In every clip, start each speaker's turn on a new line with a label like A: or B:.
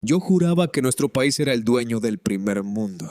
A: Yo juraba que nuestro país era el dueño del primer mundo.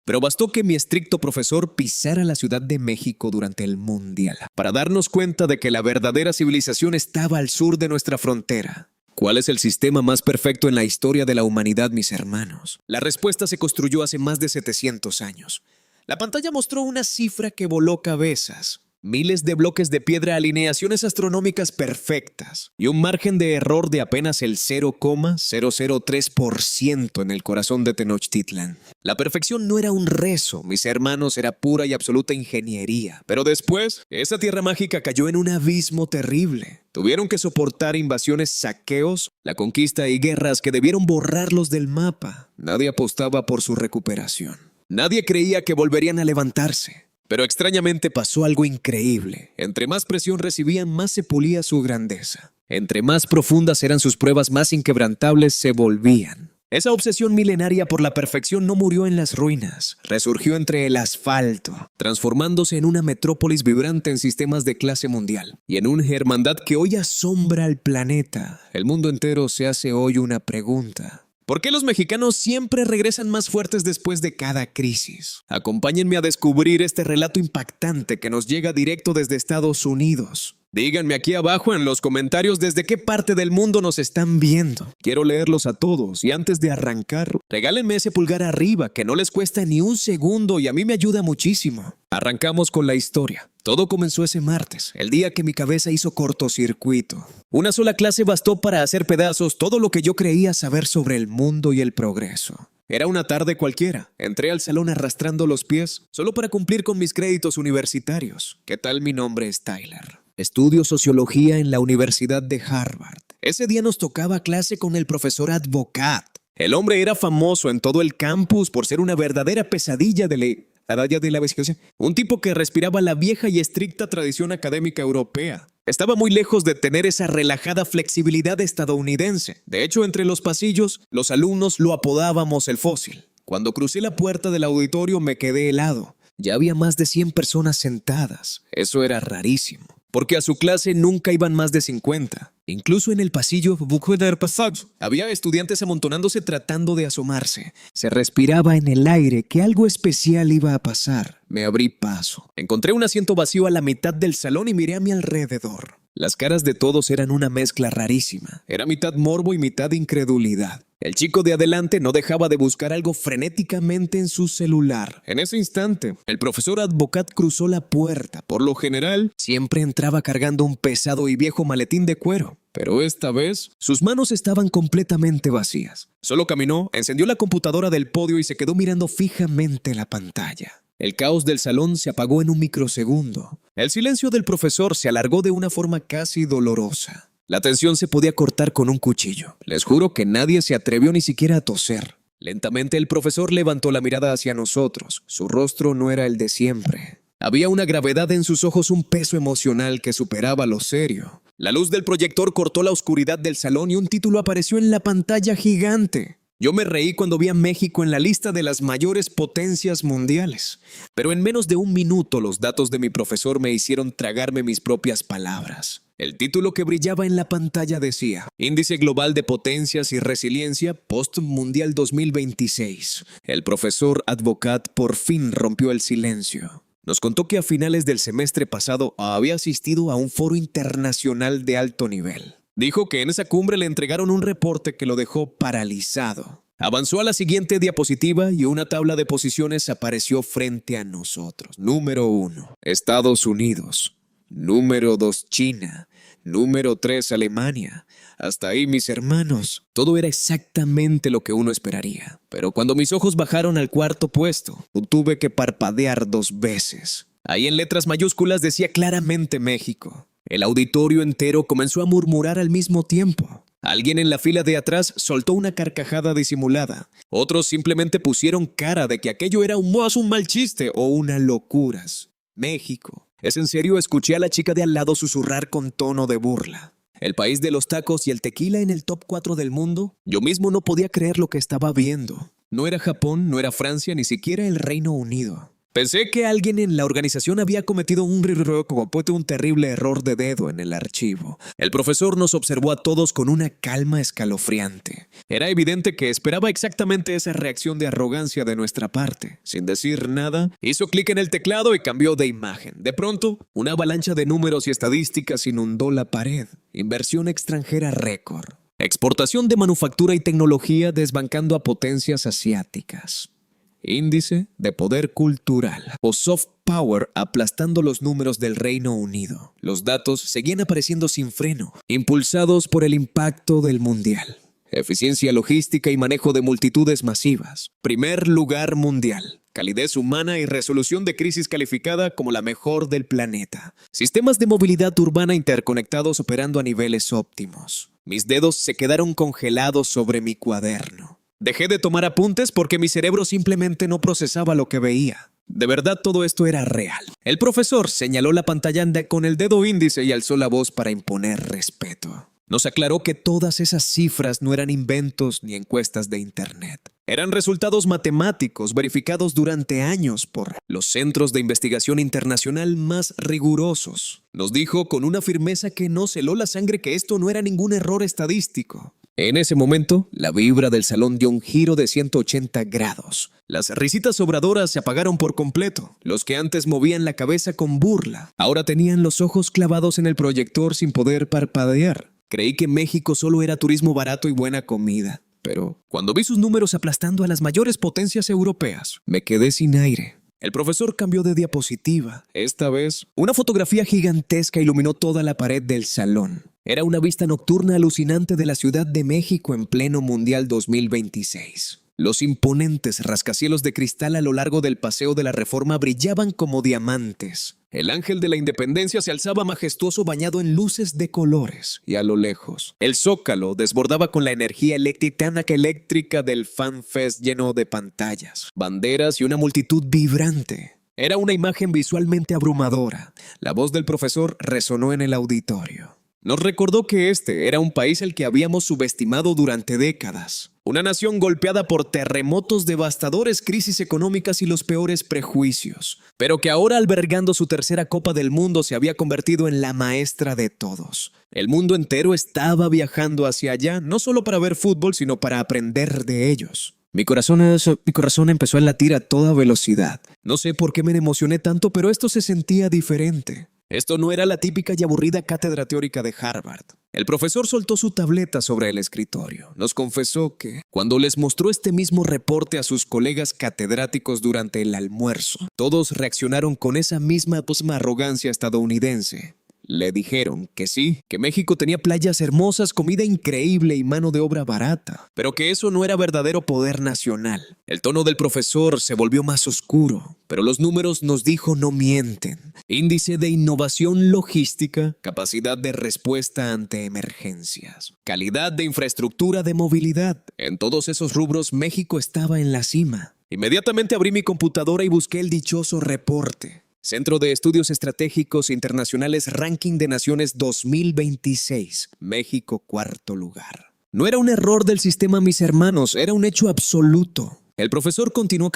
A: Pero bastó que mi estricto profesor pisara la Ciudad de México durante el Mundial para darnos cuenta de que la verdadera civilización estaba al sur de nuestra frontera. ¿Cuál es el sistema más perfecto en la historia de la humanidad, mis hermanos? La respuesta se construyó hace más de 700 años. La pantalla mostró una cifra que voló cabezas. Miles de bloques de piedra, alineaciones astronómicas perfectas y un margen de error de apenas el 0,003% en el corazón de Tenochtitlan. La perfección no era un rezo, mis hermanos, era pura y absoluta ingeniería. Pero después, esa tierra mágica cayó en un abismo terrible. Tuvieron que soportar invasiones, saqueos, la conquista y guerras que debieron borrarlos del mapa. Nadie apostaba por su recuperación. Nadie creía que volverían a levantarse. Pero extrañamente pasó algo increíble. Entre más presión recibían, más se pulía su grandeza. Entre más profundas eran sus pruebas, más inquebrantables se volvían. Esa obsesión milenaria por la perfección no murió en las ruinas. Resurgió entre el asfalto, transformándose en una metrópolis vibrante en sistemas de clase mundial. Y en una hermandad que hoy asombra al planeta. El mundo entero se hace hoy una pregunta. ¿Por qué los mexicanos siempre regresan más fuertes después de cada crisis? Acompáñenme a descubrir este relato impactante que nos llega directo desde Estados Unidos. Díganme aquí abajo en los comentarios desde qué parte del mundo nos están viendo. Quiero leerlos a todos y antes de arrancar, regálenme ese pulgar arriba que no les cuesta ni un segundo y a mí me ayuda muchísimo. Arrancamos con la historia. Todo comenzó ese martes, el día que mi cabeza hizo cortocircuito. Una sola clase bastó para hacer pedazos todo lo que yo creía saber sobre el mundo y el progreso. Era una tarde cualquiera. Entré al salón arrastrando los pies, solo para cumplir con mis créditos universitarios. ¿Qué tal? Mi nombre es Tyler. Estudio sociología en la Universidad de Harvard. Ese día nos tocaba clase con el profesor Advocat. El hombre era famoso en todo el campus por ser una verdadera pesadilla de la vesiciosa. Un tipo que respiraba la vieja y estricta tradición académica europea. Estaba muy lejos de tener esa relajada flexibilidad estadounidense. De hecho, entre los pasillos, los alumnos lo apodábamos el fósil. Cuando crucé la puerta del auditorio me quedé helado. Ya había más de 100 personas sentadas. Eso era rarísimo, porque a su clase nunca iban más de 50. Incluso en el pasillo había estudiantes amontonándose tratando de asomarse. Se respiraba en el aire que algo especial iba a pasar. Me abrí paso. Encontré un asiento vacío a la mitad del salón y miré a mi alrededor. Las caras de todos eran una mezcla rarísima. Era mitad morbo y mitad incredulidad. El chico de adelante no dejaba de buscar algo frenéticamente en su celular. En ese instante, el profesor Advocat cruzó la puerta. Por lo general, siempre entraba cargando un pesado y viejo maletín de cuero. Pero esta vez, sus manos estaban completamente vacías. Solo caminó, encendió la computadora del podio y se quedó mirando fijamente la pantalla. El caos del salón se apagó en un microsegundo. El silencio del profesor se alargó de una forma casi dolorosa. La tensión se podía cortar con un cuchillo. Les juro que nadie se atrevió ni siquiera a toser. Lentamente el profesor levantó la mirada hacia nosotros. Su rostro no era el de siempre. Había una gravedad en sus ojos, un peso emocional que superaba lo serio. La luz del proyector cortó la oscuridad del salón y un título apareció en la pantalla gigante. Yo me reí cuando vi a México en la lista de las mayores potencias mundiales. Pero en menos de un minuto los datos de mi profesor me hicieron tragarme mis propias palabras. El título que brillaba en la pantalla decía: Índice Global de Potencias y Resiliencia Post-Mundial 2026. El profesor Advocat por fin rompió el silencio. Nos contó que a finales del semestre pasado había asistido a un foro internacional de alto nivel. Dijo que en esa cumbre le entregaron un reporte que lo dejó paralizado. Avanzó a la siguiente diapositiva y una tabla de posiciones apareció frente a nosotros. Número 1, Estados Unidos. Número 2, China. Número 3, Alemania. Hasta ahí, mis hermanos. Todo era exactamente lo que uno esperaría. Pero cuando mis ojos bajaron al cuarto puesto, tuve que parpadear 2 veces. Ahí en letras mayúsculas decía claramente México. El auditorio entero comenzó a murmurar al mismo tiempo. Alguien en la fila de atrás soltó una carcajada disimulada. Otros simplemente pusieron cara de que aquello era un mal chiste o una locuras. México. ¿Es en serio? Escuché a la chica de al lado susurrar con tono de burla. ¿El país de los tacos y el tequila en el top 4 del mundo? Yo mismo no podía creer lo que estaba viendo. No era Japón, no era Francia, ni siquiera el Reino Unido. Pensé que alguien en la organización había cometido un terrible error de dedo en el archivo. El profesor nos observó a todos con una calma escalofriante. Era evidente que esperaba exactamente esa reacción de arrogancia de nuestra parte. Sin decir nada, hizo clic en el teclado y cambió de imagen. De pronto, una avalancha de números y estadísticas inundó la pared. Inversión extranjera récord. Exportación de manufactura y tecnología desbancando a potencias asiáticas. Índice de poder cultural o soft power aplastando los números del Reino Unido. Los datos seguían apareciendo sin freno, impulsados por el impacto del mundial. Eficiencia logística y manejo de multitudes masivas. Primer lugar mundial. Calidez humana y resolución de crisis calificada como la mejor del planeta. Sistemas de movilidad urbana interconectados operando a niveles óptimos. Mis dedos se quedaron congelados sobre mi cuaderno. Dejé de tomar apuntes porque mi cerebro simplemente no procesaba lo que veía. De verdad todo esto era real. El profesor señaló la pantalla con el dedo índice y alzó la voz para imponer respeto. Nos aclaró que todas esas cifras no eran inventos ni encuestas de internet. Eran resultados matemáticos verificados durante años por los centros de investigación internacional más rigurosos. Nos dijo con una firmeza que nos heló la sangre que esto no era ningún error estadístico. En ese momento, la vibra del salón dio un giro de 180 grados. Las risitas sobradoras se apagaron por completo. Los que antes movían la cabeza con burla, ahora tenían los ojos clavados en el proyector sin poder parpadear. Creí que México solo era turismo barato y buena comida. Pero cuando vi sus números aplastando a las mayores potencias europeas, me quedé sin aire. El profesor cambió de diapositiva. Esta vez, una fotografía gigantesca iluminó toda la pared del salón. Era una vista nocturna alucinante de la Ciudad de México en pleno Mundial 2026. Los imponentes rascacielos de cristal a lo largo del Paseo de la Reforma brillaban como diamantes. El ángel de la Independencia se alzaba majestuoso bañado en luces de colores. Y a lo lejos, el Zócalo desbordaba con la energía eléctrica del Fan Fest lleno de pantallas, banderas y una multitud vibrante. Era una imagen visualmente abrumadora. La voz del profesor resonó en el auditorio. Nos recordó que este era un país al que habíamos subestimado durante décadas. Una nación golpeada por terremotos devastadores, crisis económicas y los peores prejuicios. Pero que ahora, albergando su tercera Copa del Mundo, se había convertido en la maestra de todos. El mundo entero estaba viajando hacia allá, no solo para ver fútbol, sino para aprender de ellos. Mi corazón empezó a latir a toda velocidad. No sé por qué me emocioné tanto, pero esto se sentía diferente. Esto no era la típica y aburrida cátedra teórica de Harvard. El profesor soltó su tableta sobre el escritorio. Nos confesó que, cuando les mostró este mismo reporte a sus colegas catedráticos durante el almuerzo, todos reaccionaron con esa misma arrogancia estadounidense. Le dijeron que sí, que México tenía playas hermosas, comida increíble y mano de obra barata, pero que eso no era verdadero poder nacional. El tono del profesor se volvió más oscuro, pero los números, nos dijo, no mienten. Índice de innovación logística, capacidad de respuesta ante emergencias, calidad de infraestructura de movilidad. En todos esos rubros México estaba en la cima. Inmediatamente abrí mi computadora y busqué el dichoso reporte. Centro de Estudios Estratégicos Internacionales Ranking de Naciones 2026. México, cuarto lugar. No era un error del sistema, mis hermanos, era un hecho absoluto. El profesor continuó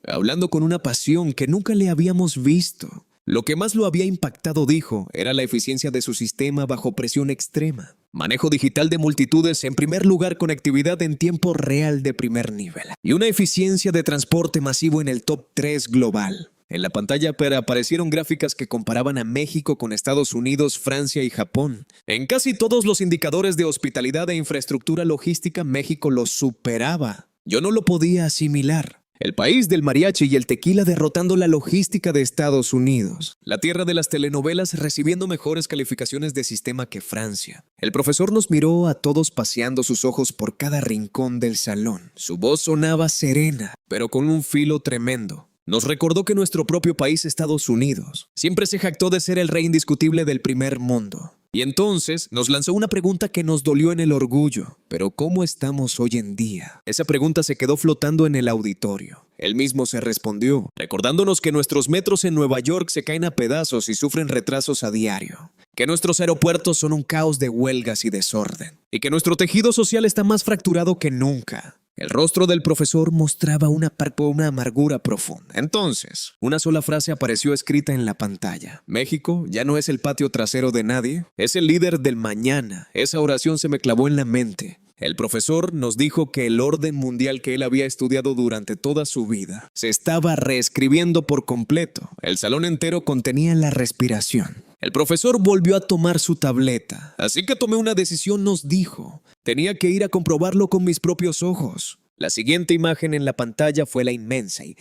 A: hablando con una pasión que nunca le habíamos visto. Lo que más lo había impactado, dijo, era la eficiencia de su sistema bajo presión extrema. Manejo digital de multitudes, en primer lugar conectividad en tiempo real de primer nivel. Y una eficiencia de transporte masivo en el top 3 global. En la pantalla aparecieron gráficas que comparaban a México con Estados Unidos, Francia y Japón. En casi todos los indicadores de hospitalidad e infraestructura logística, México los superaba. Yo no lo podía asimilar. El país del mariachi y el tequila derrotando la logística de Estados Unidos. La tierra de las telenovelas recibiendo mejores calificaciones de sistema que Francia. El profesor nos miró a todos paseando sus ojos por cada rincón del salón. Su voz sonaba serena, pero con un filo tremendo. Nos recordó que nuestro propio país, Estados Unidos, siempre se jactó de ser el rey indiscutible del primer mundo. Y entonces nos lanzó una pregunta que nos dolió en el orgullo. ¿Pero cómo estamos hoy en día? Esa pregunta se quedó flotando en el auditorio. Él mismo se respondió, recordándonos que nuestros metros en Nueva York se caen a pedazos y sufren retrasos a diario. Que nuestros aeropuertos son un caos de huelgas y desorden. Y que nuestro tejido social está más fracturado que nunca. El rostro del profesor mostraba una amargura profunda. Entonces, una sola frase apareció escrita en la pantalla. México ya no es el patio trasero de nadie, es el líder del mañana. Esa oración se me clavó en la mente. El profesor nos dijo que el orden mundial que él había estudiado durante toda su vida se estaba reescribiendo por completo. El salón entero contenía la respiración. El profesor volvió a tomar su tableta, así que tomé una decisión, nos dijo. Tenía que ir a comprobarlo con mis propios ojos. La siguiente imagen en la pantalla fue la inmensa y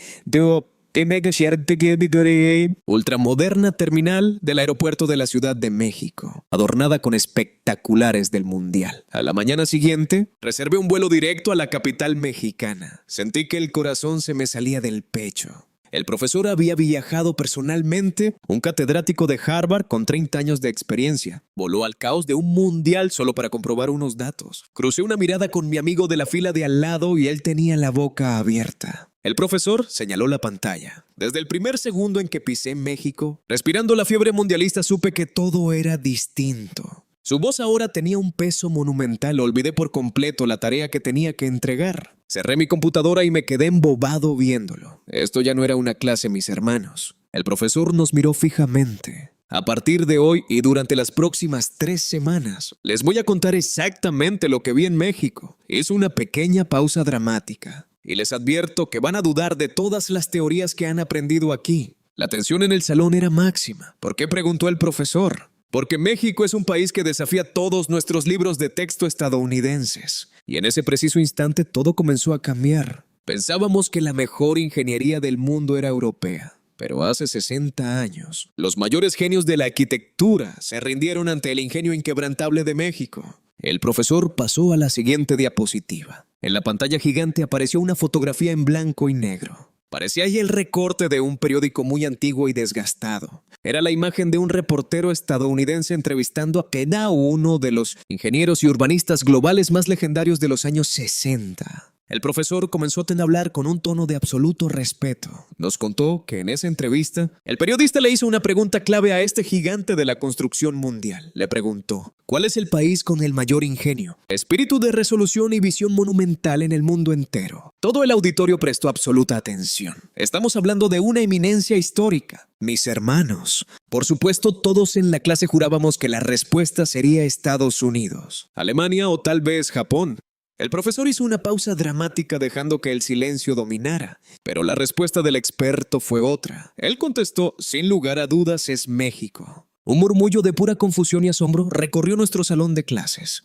A: ultramoderna terminal del aeropuerto de la Ciudad de México, adornada con espectaculares del Mundial. A la mañana siguiente, reservé un vuelo directo a la capital mexicana. Sentí que el corazón se me salía del pecho. El profesor había viajado personalmente, un catedrático de Harvard con 30 años de experiencia. Voló al caos de un mundial solo para comprobar unos datos. Crucé una mirada con mi amigo de la fila de al lado y él tenía la boca abierta. El profesor señaló la pantalla. Desde el primer segundo en que pisé México, respirando la fiebre mundialista, supe que todo era distinto. Su voz ahora tenía un peso monumental. Olvidé por completo la tarea que tenía que entregar. Cerré mi computadora y me quedé embobado viéndolo. Esto ya no era una clase, mis hermanos. El profesor nos miró fijamente. A partir de hoy y durante las próximas 3 semanas, les voy a contar exactamente lo que vi en México. Hizo una pequeña pausa dramática. Y les advierto que van a dudar de todas las teorías que han aprendido aquí. La tensión en el salón era máxima. ¿Por qué?, preguntó el profesor. Porque México es un país que desafía todos nuestros libros de texto estadounidenses. Y en ese preciso instante todo comenzó a cambiar. Pensábamos que la mejor ingeniería del mundo era europea. Pero hace 60 años, los mayores genios de la arquitectura se rindieron ante el ingenio inquebrantable de México. El profesor pasó a la siguiente diapositiva. En la pantalla gigante apareció una fotografía en blanco y negro. Parecía ahí el recorte de un periódico muy antiguo y desgastado. Era la imagen de un reportero estadounidense entrevistando a cada uno de los ingenieros y urbanistas globales más legendarios de los años 60. El profesor comenzó a hablar con un tono de absoluto respeto. Nos contó que en esa entrevista, el periodista le hizo una pregunta clave a este gigante de la construcción mundial. Le preguntó, ¿cuál es el país con el mayor ingenio, espíritu de resolución y visión monumental en el mundo entero? Todo el auditorio prestó absoluta atención. Estamos hablando de una eminencia histórica. Mis hermanos, por supuesto, todos en la clase jurábamos que la respuesta sería Estados Unidos, Alemania o tal vez Japón. El profesor hizo una pausa dramática dejando que el silencio dominara, pero la respuesta del experto fue otra. Él contestó, sin lugar a dudas, es México. Un murmullo de pura confusión y asombro recorrió nuestro salón de clases.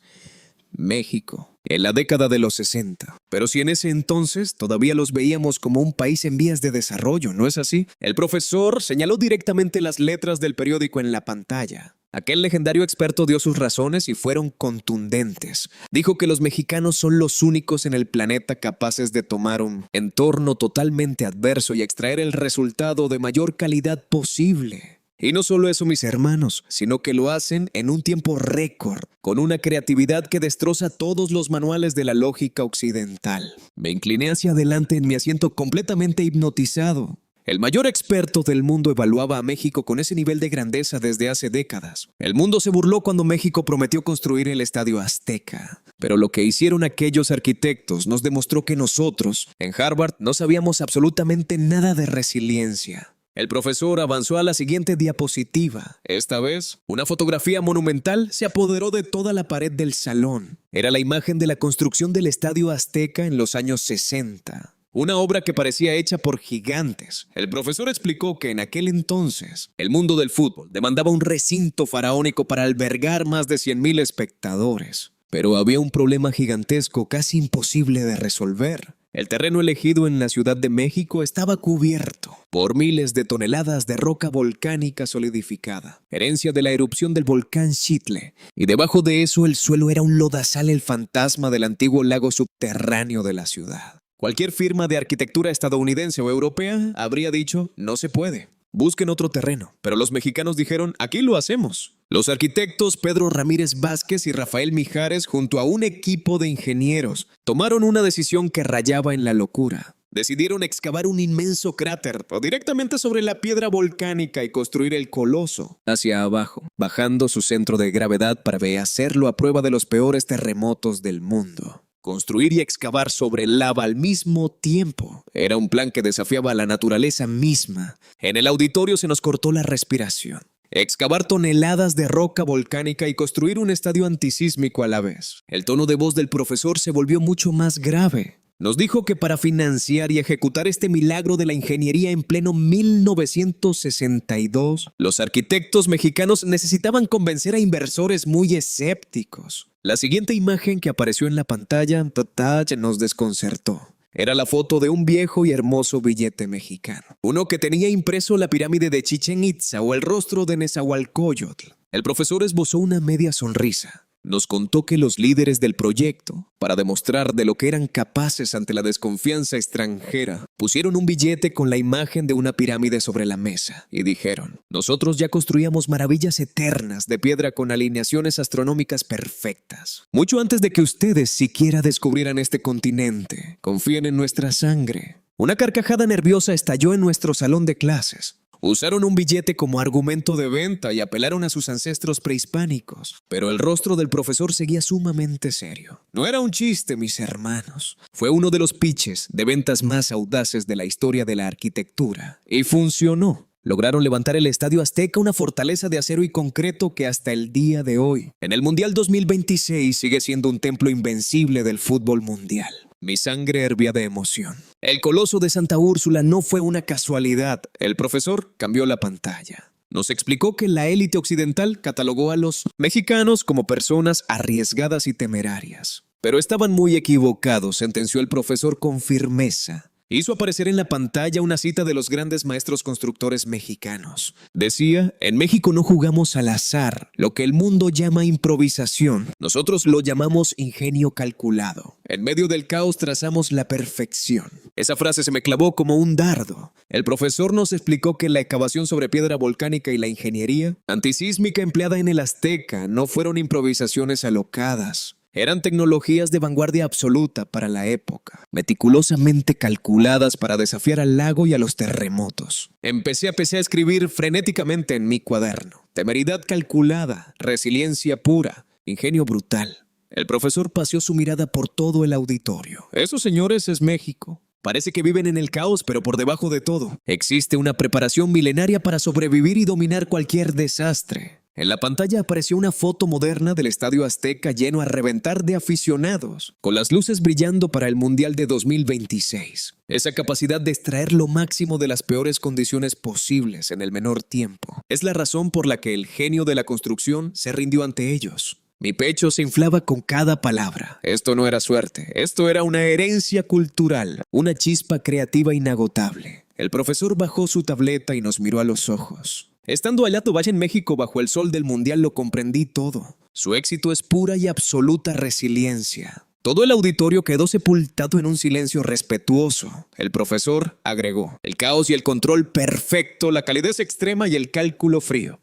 A: México, en la década de los 60. Pero si en ese entonces todavía los veíamos como un país en vías de desarrollo, ¿no es así? El profesor señaló directamente las letras del periódico en la pantalla. Aquel legendario experto dio sus razones y fueron contundentes. Dijo que los mexicanos son los únicos en el planeta capaces de tomar un entorno totalmente adverso y extraer el resultado de mayor calidad posible. Y no solo eso, mis hermanos, sino que lo hacen en un tiempo récord, con una creatividad que destroza todos los manuales de la lógica occidental. Me incliné hacia adelante en mi asiento completamente hipnotizado. El mayor experto del mundo evaluaba a México con ese nivel de grandeza desde hace décadas. El mundo se burló cuando México prometió construir el Estadio Azteca. Pero lo que hicieron aquellos arquitectos nos demostró que nosotros, en Harvard, no sabíamos absolutamente nada de resiliencia. El profesor avanzó a la siguiente diapositiva. Esta vez, una fotografía monumental se apoderó de toda la pared del salón. Era la imagen de la construcción del Estadio Azteca en los años 60. Una obra que parecía hecha por gigantes. El profesor explicó que en aquel entonces, el mundo del fútbol demandaba un recinto faraónico para albergar más de 100,000 espectadores. Pero había un problema gigantesco casi imposible de resolver. El terreno elegido en la Ciudad de México estaba cubierto por miles de toneladas de roca volcánica solidificada, herencia de la erupción del volcán Xitle, y debajo de eso el suelo era un lodazal, el fantasma del antiguo lago subterráneo de la ciudad. Cualquier firma de arquitectura estadounidense o europea habría dicho, no se puede. Busquen otro terreno, pero los mexicanos dijeron, aquí lo hacemos. Los arquitectos Pedro Ramírez Vázquez y Rafael Mijares, junto a un equipo de ingenieros, tomaron una decisión que rayaba en la locura. Decidieron excavar un inmenso cráter o directamente sobre la piedra volcánica y construir el coloso hacia abajo, bajando su centro de gravedad para hacerlo a prueba de los peores terremotos del mundo. Construir y excavar sobre lava al mismo tiempo. Era un plan que desafiaba a la naturaleza misma. En el auditorio se nos cortó la respiración. Excavar toneladas de roca volcánica y construir un estadio antisísmico a la vez. El tono de voz del profesor se volvió mucho más grave. Nos dijo que para financiar y ejecutar este milagro de la ingeniería en pleno 1962, los arquitectos mexicanos necesitaban convencer a inversores muy escépticos. La siguiente imagen que apareció en la pantalla nos desconcertó. Era la foto de un viejo y hermoso billete mexicano. Uno que tenía impreso la pirámide de Chichén Itzá o el rostro de Nezahualcóyotl. El profesor esbozó una media sonrisa. Nos contó que los líderes del proyecto, para demostrar de lo que eran capaces ante la desconfianza extranjera, pusieron un billete con la imagen de una pirámide sobre la mesa y dijeron: nosotros ya construíamos maravillas eternas de piedra con alineaciones astronómicas perfectas. Mucho antes de que ustedes siquiera descubrieran este continente, confíen en nuestra sangre. Una carcajada nerviosa estalló en nuestro salón de clases. Usaron un billete como argumento de venta y apelaron a sus ancestros prehispánicos, pero el rostro del profesor seguía sumamente serio. No era un chiste, mis hermanos. Fue uno de los pitches de ventas más audaces de la historia de la arquitectura. Y funcionó. Lograron levantar el Estadio Azteca, una fortaleza de acero y concreto que hasta el día de hoy, en el Mundial 2026, sigue siendo un templo invencible del fútbol mundial. Mi sangre hervía de emoción. El coloso de Santa Úrsula no fue una casualidad. El profesor cambió la pantalla. Nos explicó que la élite occidental catalogó a los mexicanos como personas arriesgadas y temerarias. Pero estaban muy equivocados, sentenció el profesor con firmeza. Hizo aparecer en la pantalla una cita de los grandes maestros constructores mexicanos. Decía: en México no jugamos al azar, lo que el mundo llama improvisación. Nosotros lo llamamos ingenio calculado. En medio del caos trazamos la perfección. Esa frase se me clavó como un dardo. El profesor nos explicó que la excavación sobre piedra volcánica y la ingeniería antisísmica empleada en el Azteca no fueron improvisaciones alocadas. Eran tecnologías de vanguardia absoluta para la época, meticulosamente calculadas para desafiar al lago y a los terremotos. Empecé a escribir frenéticamente en mi cuaderno. Temeridad calculada, resiliencia pura, ingenio brutal. El profesor paseó su mirada por todo el auditorio. Eso, señores, es México. Parece que viven en el caos, pero por debajo de todo, existe una preparación milenaria para sobrevivir y dominar cualquier desastre. En la pantalla apareció una foto moderna del Estadio Azteca lleno a reventar de aficionados, con las luces brillando para el Mundial de 2026. Esa capacidad de extraer lo máximo de las peores condiciones posibles en el menor tiempo es la razón por la que el genio de la construcción se rindió ante ellos. Mi pecho se inflaba con cada palabra. Esto no era suerte, esto era una herencia cultural, una chispa creativa inagotable. El profesor bajó su tableta y nos miró a los ojos. Estando allá Valle en México bajo el sol del mundial lo comprendí todo. Su éxito es pura y absoluta resiliencia. Todo el auditorio quedó sepultado en un silencio respetuoso. El profesor agregó: el caos y el control perfecto, la calidez extrema y el cálculo frío.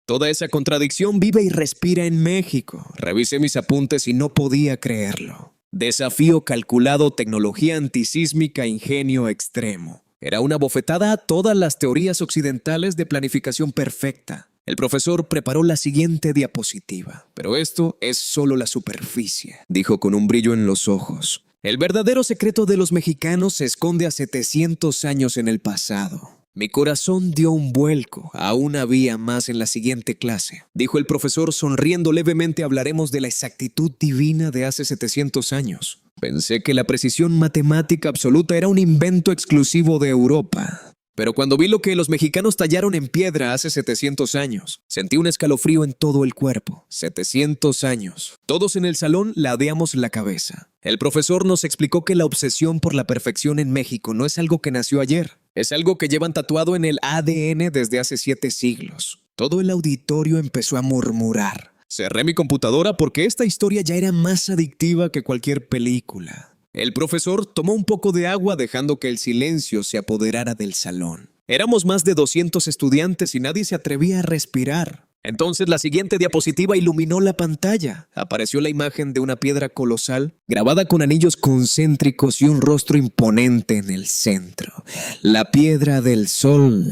A: Toda esa contradicción vive y respira en México. Revisé mis apuntes y no podía creerlo. Desafío calculado, tecnología antisísmica, ingenio extremo. Era una bofetada a todas las teorías occidentales de planificación perfecta. El profesor preparó la siguiente diapositiva. Pero esto es solo la superficie, dijo con un brillo en los ojos. El verdadero secreto de los mexicanos se esconde a 700 años en el pasado. Mi corazón dio un vuelco. Aún había más en la siguiente clase. Dijo el profesor sonriendo levemente. Hablaremos de la exactitud divina de hace 700 años. Pensé que la precisión matemática absoluta era un invento exclusivo de Europa. Pero cuando vi lo que los mexicanos tallaron en piedra hace 700 años, sentí un escalofrío en todo el cuerpo. 700 años. Todos en el salón ladeamos la cabeza. El profesor nos explicó que la obsesión por la perfección en México no es algo que nació ayer. Es algo que llevan tatuado en el ADN desde hace 7 siglos. Todo el auditorio empezó a murmurar. Cerré mi computadora porque esta historia ya era más adictiva que cualquier película. El profesor tomó un poco de agua dejando que el silencio se apoderara del salón. Éramos más de 200 estudiantes y nadie se atrevía a respirar. Entonces la siguiente diapositiva iluminó la pantalla. Apareció la imagen de una piedra colosal, grabada con anillos concéntricos y un rostro imponente en el centro. La piedra del sol,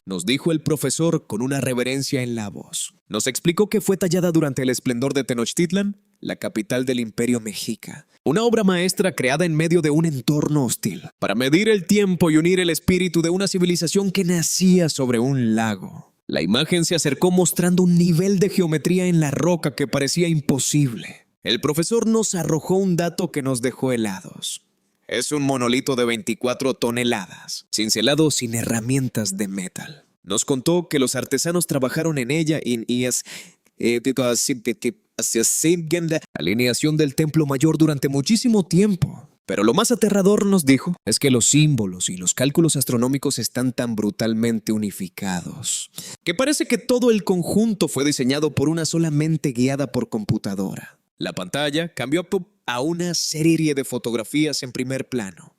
A: nos dijo el profesor con una reverencia en la voz. Nos explicó que fue tallada durante el esplendor de Tenochtitlan la capital del Imperio Mexica. Una obra maestra creada en medio de un entorno hostil, para medir el tiempo y unir el espíritu de una civilización que nacía sobre un lago. La imagen se acercó mostrando un nivel de geometría en la roca que parecía imposible. El profesor nos arrojó un dato que nos dejó helados. Es un monolito de 24 toneladas, cincelado sin herramientas de metal. Nos contó que los artesanos trabajaron en ella alineación del Templo Mayor durante muchísimo tiempo. Pero lo más aterrador, nos dijo, es que los símbolos y los cálculos astronómicos están tan brutalmente unificados, que parece que todo el conjunto fue diseñado por una sola mente guiada por computadora. La pantalla cambió a una serie de fotografías en primer plano.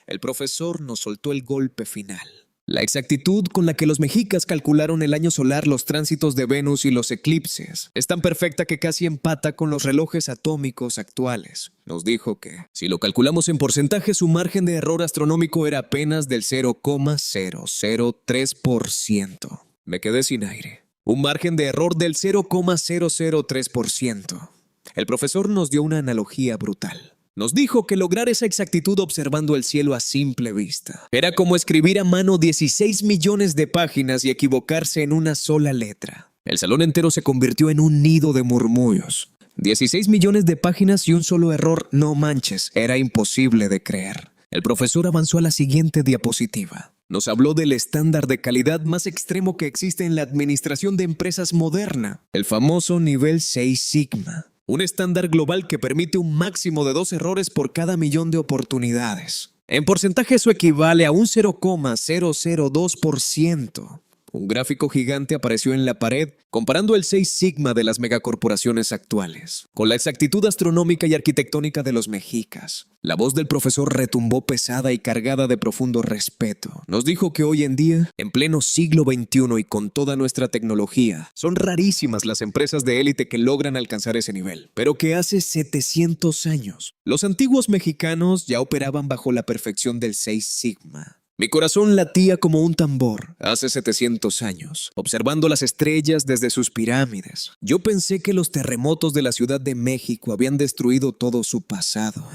A: El profesor nos soltó el golpe final. La exactitud con la que los mexicas calcularon el año solar, los tránsitos de Venus y los eclipses es tan perfecta que casi empata con los relojes atómicos actuales. Nos dijo que, si lo calculamos en porcentaje, su margen de error astronómico era apenas del 0,003%. Me quedé sin aire. Un margen de error del 0,003%. El profesor nos dio una analogía brutal. Nos dijo que lograr esa exactitud observando el cielo a simple vista era como escribir a mano 16 millones de páginas y equivocarse en una sola letra. El salón entero se convirtió en un nido de murmullos. 16 millones de páginas y un solo error, no manches, era imposible de creer. El profesor avanzó a la siguiente diapositiva. Nos habló del estándar de calidad más extremo que existe en la administración de empresas moderna, el famoso nivel 6 Sigma. Un estándar global que permite un máximo de 2 errores por cada millón de oportunidades. En porcentaje eso equivale a un 0,002%. Un gráfico gigante apareció en la pared comparando el 6 Sigma de las megacorporaciones actuales con la exactitud astronómica y arquitectónica de los mexicas. La voz del profesor retumbó pesada y cargada de profundo respeto. Nos dijo que hoy en día, en pleno siglo XXI y con toda nuestra tecnología, son rarísimas las empresas de élite que logran alcanzar ese nivel, pero que hace 700 años, los antiguos mexicanos ya operaban bajo la perfección del 6 Sigma. Mi corazón latía como un tambor hace 700 años, observando las estrellas desde sus pirámides. Yo pensé que los terremotos de la Ciudad de México habían destruido todo su pasado.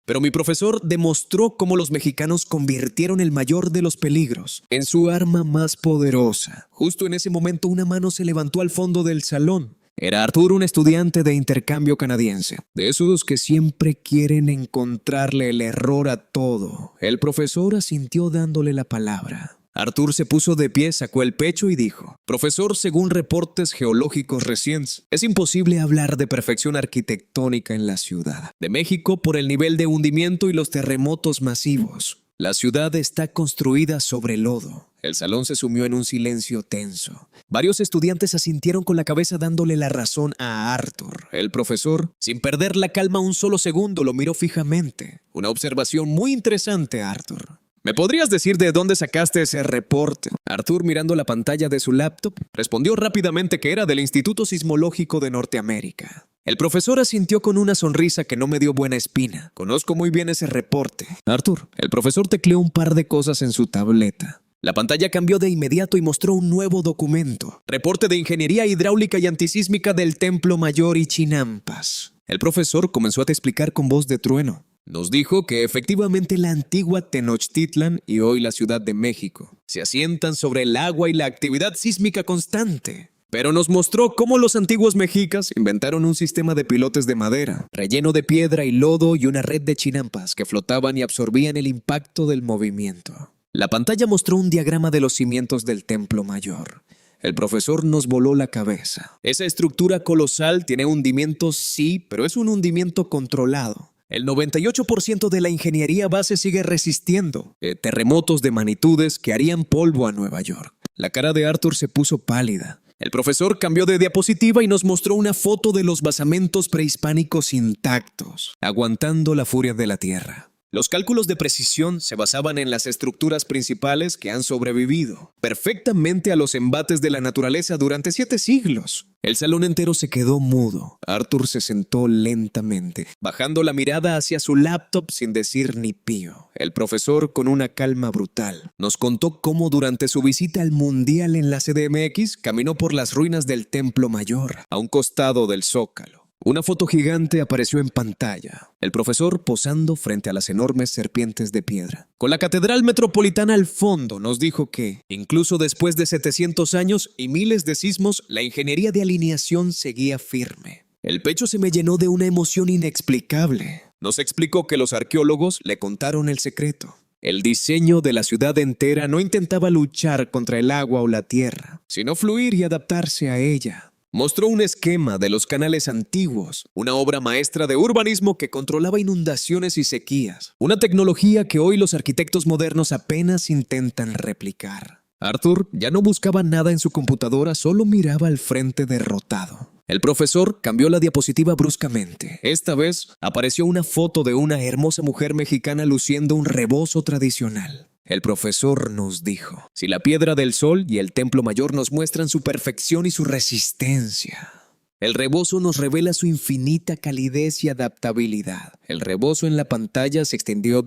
A: Pero mi profesor demostró cómo los mexicanos convirtieron el mayor de los peligros en su arma más poderosa. Justo en ese momento una mano se levantó al fondo del salón. Era Arthur, un estudiante de intercambio canadiense, de esos que siempre quieren encontrarle el error a todo. El profesor asintió dándole la palabra. Arthur se puso de pie, sacó el pecho y dijo: «Profesor, según reportes geológicos recientes, es imposible hablar de perfección arquitectónica en la Ciudad de México por el nivel de hundimiento y los terremotos masivos. La ciudad está construida sobre lodo». El salón se sumió en un silencio tenso. Varios estudiantes asintieron con la cabeza dándole la razón a Arthur. El profesor, sin perder la calma un solo segundo, lo miró fijamente. Una observación muy interesante, Arthur. ¿Me podrías decir de dónde sacaste ese reporte? Arthur, mirando la pantalla de su laptop, respondió rápidamente que era del Instituto Sismológico de Norteamérica. El profesor asintió con una sonrisa que no me dio buena espina. Conozco muy bien ese reporte. Arthur, el profesor tecleó un par de cosas en su tableta. La pantalla cambió de inmediato y mostró un nuevo documento. Reporte de Ingeniería Hidráulica y Antisísmica del Templo Mayor y Chinampas. El profesor comenzó a explicar con voz de trueno. Nos dijo que efectivamente la antigua Tenochtitlan y hoy la Ciudad de México se asientan sobre el agua y la actividad sísmica constante. Pero nos mostró cómo los antiguos mexicas inventaron un sistema de pilotes de madera, relleno de piedra y lodo y una red de chinampas que flotaban y absorbían el impacto del movimiento. La pantalla mostró un diagrama de los cimientos del Templo Mayor. El profesor nos voló la cabeza. Esa estructura colosal tiene hundimientos, sí, pero es un hundimiento controlado. El 98% de la ingeniería base sigue resistiendo terremotos de magnitudes que harían polvo a Nueva York. La cara de Arthur se puso pálida. El profesor cambió de diapositiva y nos mostró una foto de los basamentos prehispánicos intactos, aguantando la furia de la tierra. Los cálculos de precisión se basaban en las estructuras principales que han sobrevivido perfectamente a los embates de la naturaleza durante 7 siglos. El salón entero se quedó mudo. Arthur se sentó lentamente, bajando la mirada hacia su laptop sin decir ni pío. El profesor, con una calma brutal, nos contó cómo durante su visita al Mundial en la CDMX caminó por las ruinas del Templo Mayor, a un costado del Zócalo. Una foto gigante apareció en pantalla. El profesor posando frente a las enormes serpientes de piedra. Con la Catedral Metropolitana al fondo, nos dijo que, incluso después de 700 años y miles de sismos, la ingeniería de alineación seguía firme. El pecho se me llenó de una emoción inexplicable. Nos explicó que los arqueólogos le contaron el secreto. El diseño de la ciudad entera no intentaba luchar contra el agua o la tierra, sino fluir y adaptarse a ella. Mostró un esquema de los canales antiguos, una obra maestra de urbanismo que controlaba inundaciones y sequías, una tecnología que hoy los arquitectos modernos apenas intentan replicar. Arthur ya no buscaba nada en su computadora, solo miraba al frente derrotado. El profesor cambió la diapositiva bruscamente. Esta vez apareció una foto de una hermosa mujer mexicana luciendo un rebozo tradicional. El profesor nos dijo, si la Piedra del Sol y el Templo Mayor nos muestran su perfección y su resistencia, el rebozo nos revela su infinita calidez y adaptabilidad. El rebozo en la pantalla se extendió,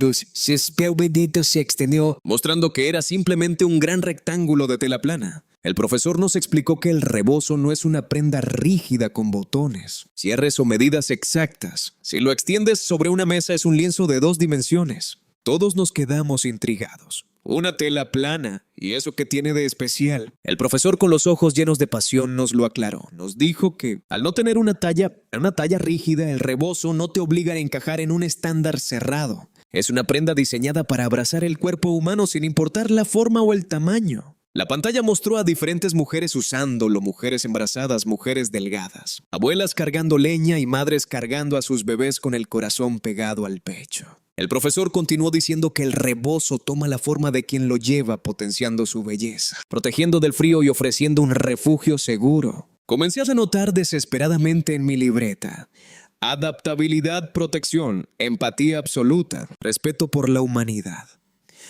A: mostrando que era simplemente un gran rectángulo de tela plana. El profesor nos explicó que el rebozo no es una prenda rígida con botones, cierres o medidas exactas. Si lo extiendes sobre una mesa es un lienzo de 2 dimensiones. Todos nos quedamos intrigados. Una tela plana, ¿y eso qué tiene de especial? El profesor con los ojos llenos de pasión nos lo aclaró. Nos dijo que, al no tener una talla rígida, el rebozo no te obliga a encajar en un estándar cerrado. Es una prenda diseñada para abrazar el cuerpo humano sin importar la forma o el tamaño. La pantalla mostró a diferentes mujeres usándolo, mujeres embarazadas, mujeres delgadas, abuelas cargando leña y madres cargando a sus bebés con el corazón pegado al pecho. El profesor continuó diciendo que el rebozo toma la forma de quien lo lleva, potenciando su belleza, protegiendo del frío y ofreciendo un refugio seguro. Comencé a anotar desesperadamente en mi libreta: adaptabilidad, protección, empatía absoluta, respeto por la humanidad.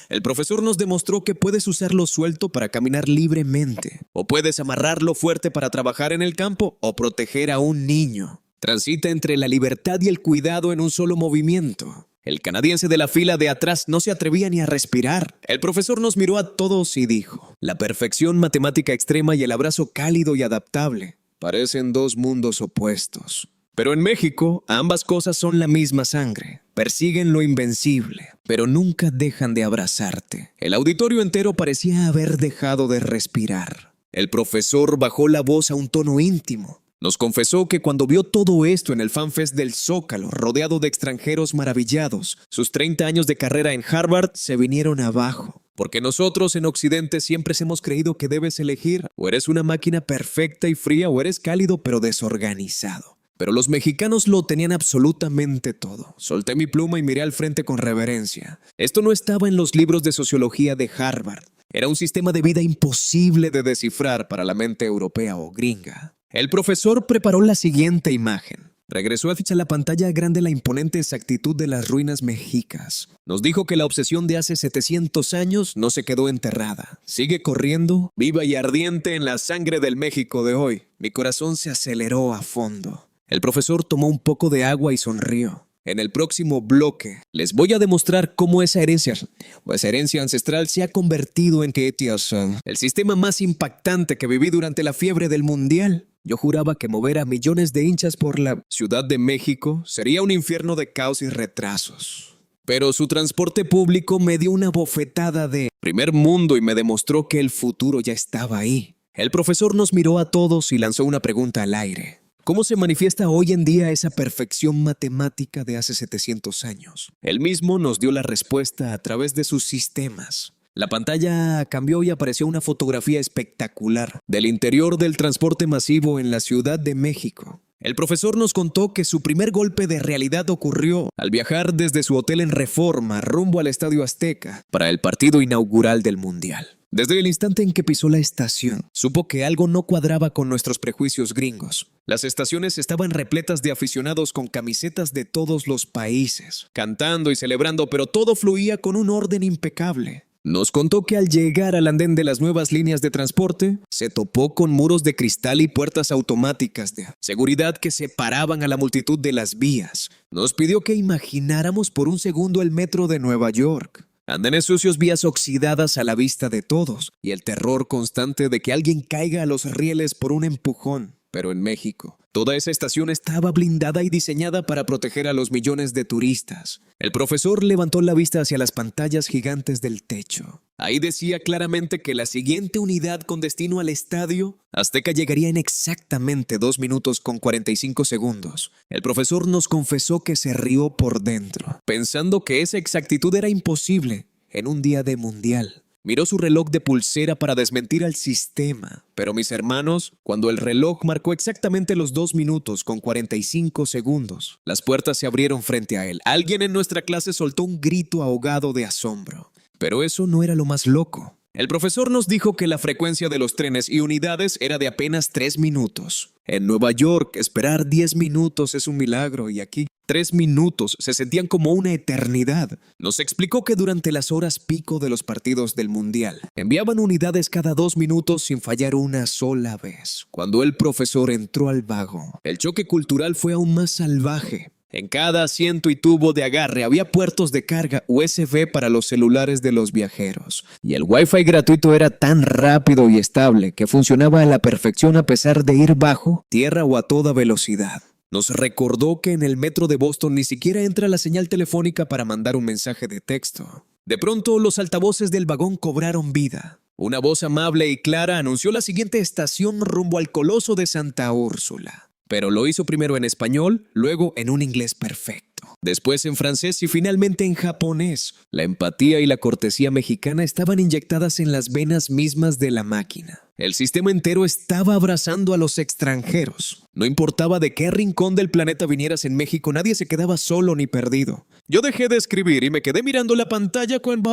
A: El profesor nos demostró que puedes usarlo suelto para caminar libremente, o puedes amarrarlo fuerte para trabajar en el campo o proteger a un niño. Transita entre la libertad y el cuidado en un solo movimiento. El canadiense de la fila de atrás no se atrevía ni a respirar. El profesor nos miró a todos y dijo: la perfección matemática extrema y el abrazo cálido y adaptable parecen 2 mundos opuestos. Pero en México, ambas cosas son la misma sangre. Persiguen lo invencible, pero nunca dejan de abrazarte. El auditorio entero parecía haber dejado de respirar. El profesor bajó la voz a un tono íntimo. Nos confesó que cuando vio todo esto en el FanFest del Zócalo, rodeado de extranjeros maravillados, sus 30 años de carrera en Harvard se vinieron abajo. Porque nosotros en Occidente siempre hemos creído que debes elegir: o eres una máquina perfecta y fría, o eres cálido pero desorganizado. Pero los mexicanos lo tenían absolutamente todo. Solté mi pluma y miré al frente con reverencia. Esto no estaba en los libros de sociología de Harvard. Era un sistema de vida imposible de descifrar para la mente europea o gringa. El profesor preparó la siguiente imagen. Regresó a la pantalla grande la imponente exactitud de las ruinas mexicas. Nos dijo que la obsesión de hace 700 años no se quedó enterrada. Sigue corriendo, viva y ardiente en la sangre del México de hoy. Mi corazón se aceleró a fondo. El profesor tomó un poco de agua y sonrió. En el próximo bloque les voy a demostrar cómo esa herencia ancestral se ha convertido en el sistema más impactante que viví durante la fiebre del mundial. Yo juraba que mover a millones de hinchas por la Ciudad de México sería un infierno de caos y retrasos. Pero su transporte público me dio una bofetada de primer mundo y me demostró que el futuro ya estaba ahí. El profesor nos miró a todos y lanzó una pregunta al aire. ¿Cómo se manifiesta hoy en día esa perfección matemática de hace 700 años? Él mismo nos dio la respuesta a través de sus sistemas. La pantalla cambió y apareció una fotografía espectacular del interior del transporte masivo en la Ciudad de México. El profesor nos contó que su primer golpe de realidad ocurrió al viajar desde su hotel en Reforma rumbo al Estadio Azteca para el partido inaugural del Mundial. Desde el instante en que pisó la estación, supo que algo no cuadraba con nuestros prejuicios gringos. Las estaciones estaban repletas de aficionados con camisetas de todos los países, cantando y celebrando, pero todo fluía con un orden impecable. Nos contó que al llegar al andén de las nuevas líneas de transporte, se topó con muros de cristal y puertas automáticas de seguridad que separaban a la multitud de las vías. Nos pidió que imagináramos por un segundo el metro de Nueva York. Andenes sucios, vías oxidadas a la vista de todos, y el terror constante de que alguien caiga a los rieles por un empujón. pero en México. Toda esa estación estaba blindada y diseñada para proteger a los millones de turistas. El profesor levantó la vista hacia las pantallas gigantes del techo. Ahí decía claramente que la siguiente unidad con destino al Estadio Azteca llegaría en exactamente 2 minutos con 45 segundos. El profesor nos confesó que se rió por dentro, pensando que esa exactitud era imposible en un día de mundial. Miró su reloj de pulsera para desmentir al sistema, pero mis hermanos, cuando el reloj marcó exactamente los 2 minutos con 45 segundos, las puertas se abrieron frente a él. Alguien en nuestra clase soltó un grito ahogado de asombro. Pero eso no era lo más loco. El profesor nos dijo que la frecuencia de los trenes y unidades era de apenas 3 minutos. En Nueva York, esperar 10 minutos es un milagro y aquí 3 minutos se sentían como una eternidad. Nos explicó que durante las horas pico de los partidos del Mundial, enviaban unidades cada 2 minutos sin fallar una sola vez. Cuando el profesor entró al vagón, el choque cultural fue aún más salvaje. En cada asiento y tubo de agarre había puertos de carga USB para los celulares de los viajeros. Y el Wi-Fi gratuito era tan rápido y estable que funcionaba a la perfección a pesar de ir bajo tierra o a toda velocidad. Nos recordó que en el metro de Boston ni siquiera entra la señal telefónica para mandar un mensaje de texto. De pronto, los altavoces del vagón cobraron vida. Una voz amable y clara anunció la siguiente estación rumbo al Coloso de Santa Úrsula. Pero lo hizo primero en español, luego en un inglés perfecto, después en francés y finalmente en japonés. La empatía y la cortesía mexicana estaban inyectadas en las venas mismas de la máquina. El sistema entero estaba abrazando a los extranjeros. No importaba de qué rincón del planeta vinieras en México, nadie se quedaba solo ni perdido. Yo dejé de escribir y me quedé mirando la pantalla con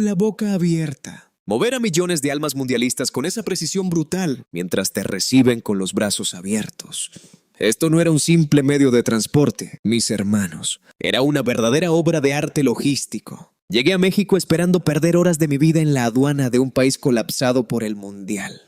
A: la boca abierta. Mover a millones de almas mundialistas con esa precisión brutal mientras te reciben con los brazos abiertos. Esto no era un simple medio de transporte, mis hermanos. Era una verdadera obra de arte logístico. Llegué a México esperando perder horas de mi vida en la aduana de un país colapsado por el mundial.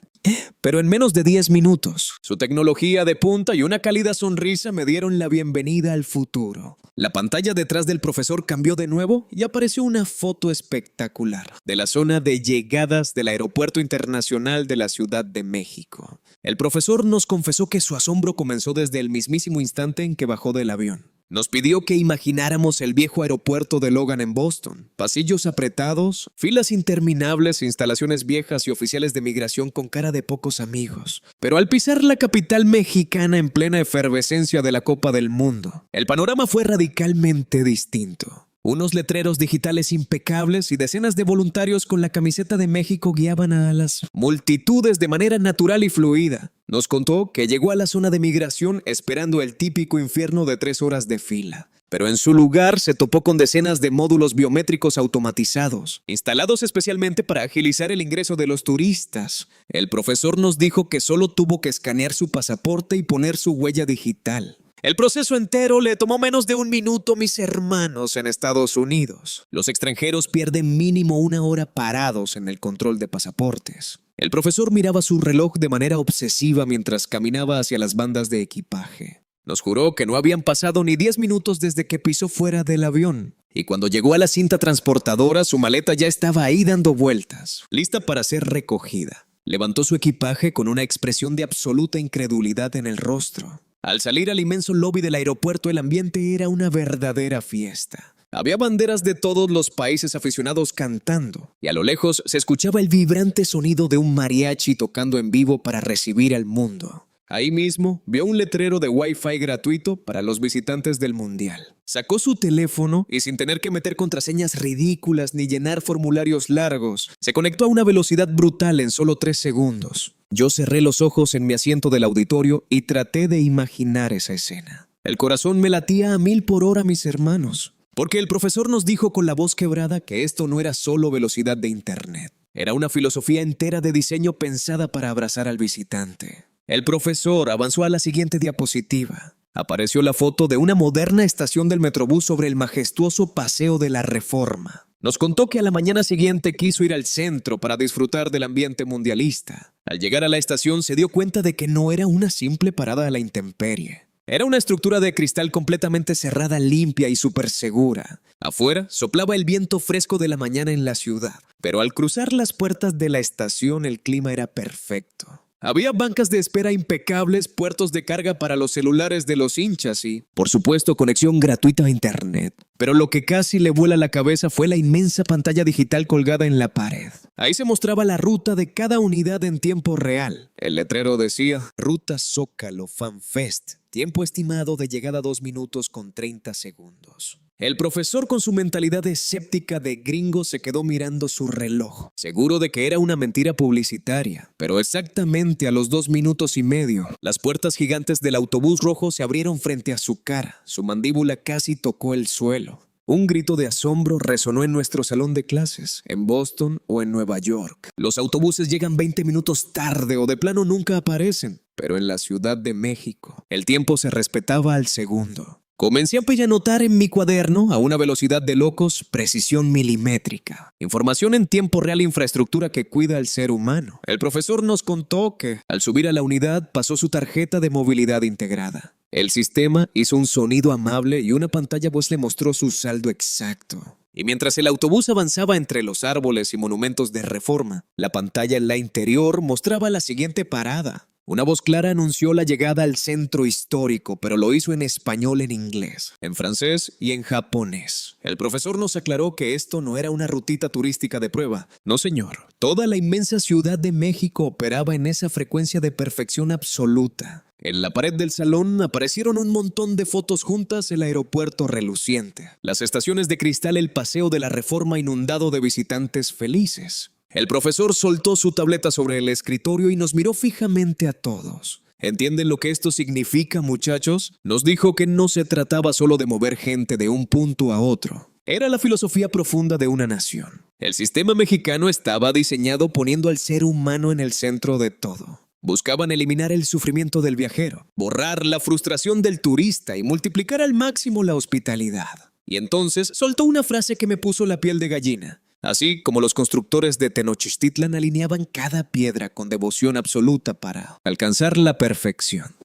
A: Pero en menos de 10 minutos, su tecnología de punta y una cálida sonrisa me dieron la bienvenida al futuro. La pantalla detrás del profesor cambió de nuevo y apareció una foto espectacular de la zona de llegadas del Aeropuerto Internacional de la Ciudad de México. El profesor nos confesó que su asombro comenzó desde el mismísimo instante en que bajó del avión. Nos pidió que imagináramos el viejo aeropuerto de Logan en Boston. Pasillos apretados, filas interminables, instalaciones viejas y oficiales de migración con cara de pocos amigos. Pero al pisar la capital mexicana en plena efervescencia de la Copa del Mundo, el panorama fue radicalmente distinto. Unos letreros digitales impecables y decenas de voluntarios con la camiseta de México guiaban a las multitudes de manera natural y fluida. Nos contó que llegó a la zona de migración esperando el típico infierno de 3 horas de fila. Pero en su lugar se topó con decenas de módulos biométricos automatizados, instalados especialmente para agilizar el ingreso de los turistas. El profesor nos dijo que solo tuvo que escanear su pasaporte y poner su huella digital. El proceso entero le tomó menos de 1 minuto, mis hermanos, en Estados Unidos. Los extranjeros pierden mínimo 1 hora parados en el control de pasaportes. El profesor miraba su reloj de manera obsesiva mientras caminaba hacia las bandas de equipaje. Nos juró que no habían pasado ni 10 minutos desde que pisó fuera del avión. Y cuando llegó a la cinta transportadora, su maleta ya estaba ahí dando vueltas, lista para ser recogida. Levantó su equipaje con una expresión de absoluta incredulidad en el rostro. Al salir al inmenso lobby del aeropuerto, el ambiente era una verdadera fiesta. Había banderas de todos los países aficionados cantando, y a lo lejos se escuchaba el vibrante sonido de un mariachi tocando en vivo para recibir al mundo. Ahí mismo vio un letrero de Wi-Fi gratuito para los visitantes del Mundial. Sacó su teléfono y sin tener que meter contraseñas ridículas ni llenar formularios largos, se conectó a una velocidad brutal en solo 3 segundos. Yo cerré los ojos en mi asiento del auditorio y traté de imaginar esa escena. El corazón me latía a 1000 por hora, mis hermanos, porque el profesor nos dijo con la voz quebrada que esto no era solo velocidad de internet. Era una filosofía entera de diseño pensada para abrazar al visitante. El profesor avanzó a la siguiente diapositiva. Apareció la foto de una moderna estación del Metrobús sobre el majestuoso Paseo de la Reforma. Nos contó que a la mañana siguiente quiso ir al centro para disfrutar del ambiente mundialista. Al llegar a la estación se dio cuenta de que no era una simple parada a la intemperie. Era una estructura de cristal completamente cerrada, limpia y súper segura. Afuera soplaba el viento fresco de la mañana en la ciudad, pero al cruzar las puertas de la estación el clima era perfecto. Había bancas de espera impecables, puertos de carga para los celulares de los hinchas y, por supuesto, conexión gratuita a internet. Pero lo que casi le vuela la cabeza fue la inmensa pantalla digital colgada en la pared. Ahí se mostraba la ruta de cada unidad en tiempo real. El letrero decía, Ruta Zócalo FanFest, tiempo estimado de llegada 2 minutos con 30 segundos. El profesor, con su mentalidad escéptica de gringo, se quedó mirando su reloj, seguro de que era una mentira publicitaria. Pero exactamente a los 2 minutos y medio, las puertas gigantes del autobús rojo se abrieron frente a su cara. Su mandíbula casi tocó el suelo. Un grito de asombro resonó en nuestro salón de clases, en Boston o en Nueva York. Los autobuses llegan 20 minutos tarde o de plano nunca aparecen. Pero en la Ciudad de México, el tiempo se respetaba al segundo. Comencé a pellanotar en mi cuaderno a una velocidad de locos, precisión milimétrica. Información en tiempo real, infraestructura que cuida al ser humano. El profesor nos contó que, al subir a la unidad, pasó su tarjeta de movilidad integrada. El sistema hizo un sonido amable y una pantalla voz le mostró su saldo exacto. Y mientras el autobús avanzaba entre los árboles y monumentos de Reforma, la pantalla en la interior mostraba la siguiente parada. Una voz clara anunció la llegada al centro histórico, pero lo hizo en español, en inglés, en francés y en japonés. El profesor nos aclaró que esto no era una rutita turística de prueba. No, señor. Toda la inmensa Ciudad de México operaba en esa frecuencia de perfección absoluta. En la pared del salón aparecieron un montón de fotos juntas, el aeropuerto reluciente, las estaciones de cristal, el paseo de la Reforma inundado de visitantes felices. El profesor soltó su tableta sobre el escritorio y nos miró fijamente a todos. ¿Entienden lo que esto significa, muchachos? Nos dijo que no se trataba solo de mover gente de un punto a otro. Era la filosofía profunda de una nación. El sistema mexicano estaba diseñado poniendo al ser humano en el centro de todo. Buscaban eliminar el sufrimiento del viajero, borrar la frustración del turista y multiplicar al máximo la hospitalidad. Y entonces soltó una frase que me puso la piel de gallina. Así como los constructores de Tenochtitlan alineaban cada piedra con devoción absoluta para alcanzar la perfección.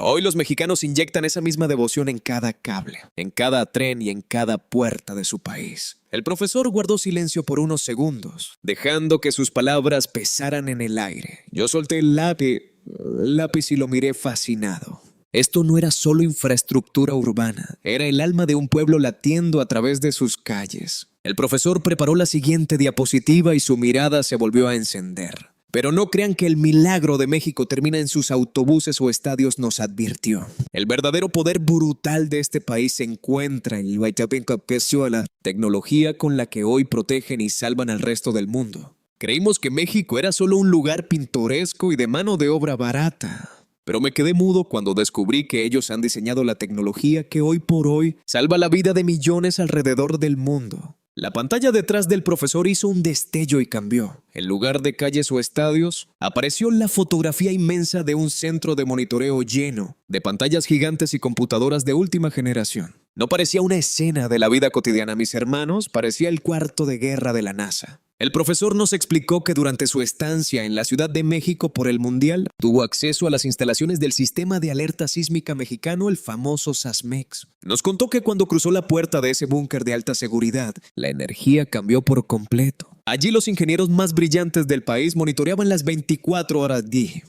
A: Hoy los mexicanos inyectan esa misma devoción en cada cable, en cada tren y en cada puerta de su país. El profesor guardó silencio por unos segundos, dejando que sus palabras pesaran en el aire. Yo solté el lápiz y lo miré fascinado. Esto no era solo infraestructura urbana, era el alma de un pueblo latiendo a través de sus calles. El profesor preparó la siguiente diapositiva y su mirada se volvió a encender. Pero no crean que el milagro de México termina en sus autobuses o estadios, nos advirtió. El verdadero poder brutal de este país se encuentra en la tecnología con la que hoy protegen y salvan al resto del mundo. Creímos que México era solo un lugar pintoresco y de mano de obra barata. Pero me quedé mudo cuando descubrí que ellos han diseñado la tecnología que hoy por hoy salva la vida de millones alrededor del mundo. La pantalla detrás del profesor hizo un destello y cambió. En lugar de calles o estadios, apareció la fotografía inmensa de un centro de monitoreo lleno de pantallas gigantes y computadoras de última generación. No parecía una escena de la vida cotidiana, mis hermanos, parecía el cuarto de guerra de la NASA. El profesor nos explicó que durante su estancia en la Ciudad de México por el Mundial, tuvo acceso a las instalaciones del Sistema de Alerta Sísmica Mexicano, el famoso SASMEX. Nos contó que cuando cruzó la puerta de ese búnker de alta seguridad, la energía cambió por completo. Allí los ingenieros más brillantes del país monitoreaban las 24 horas día.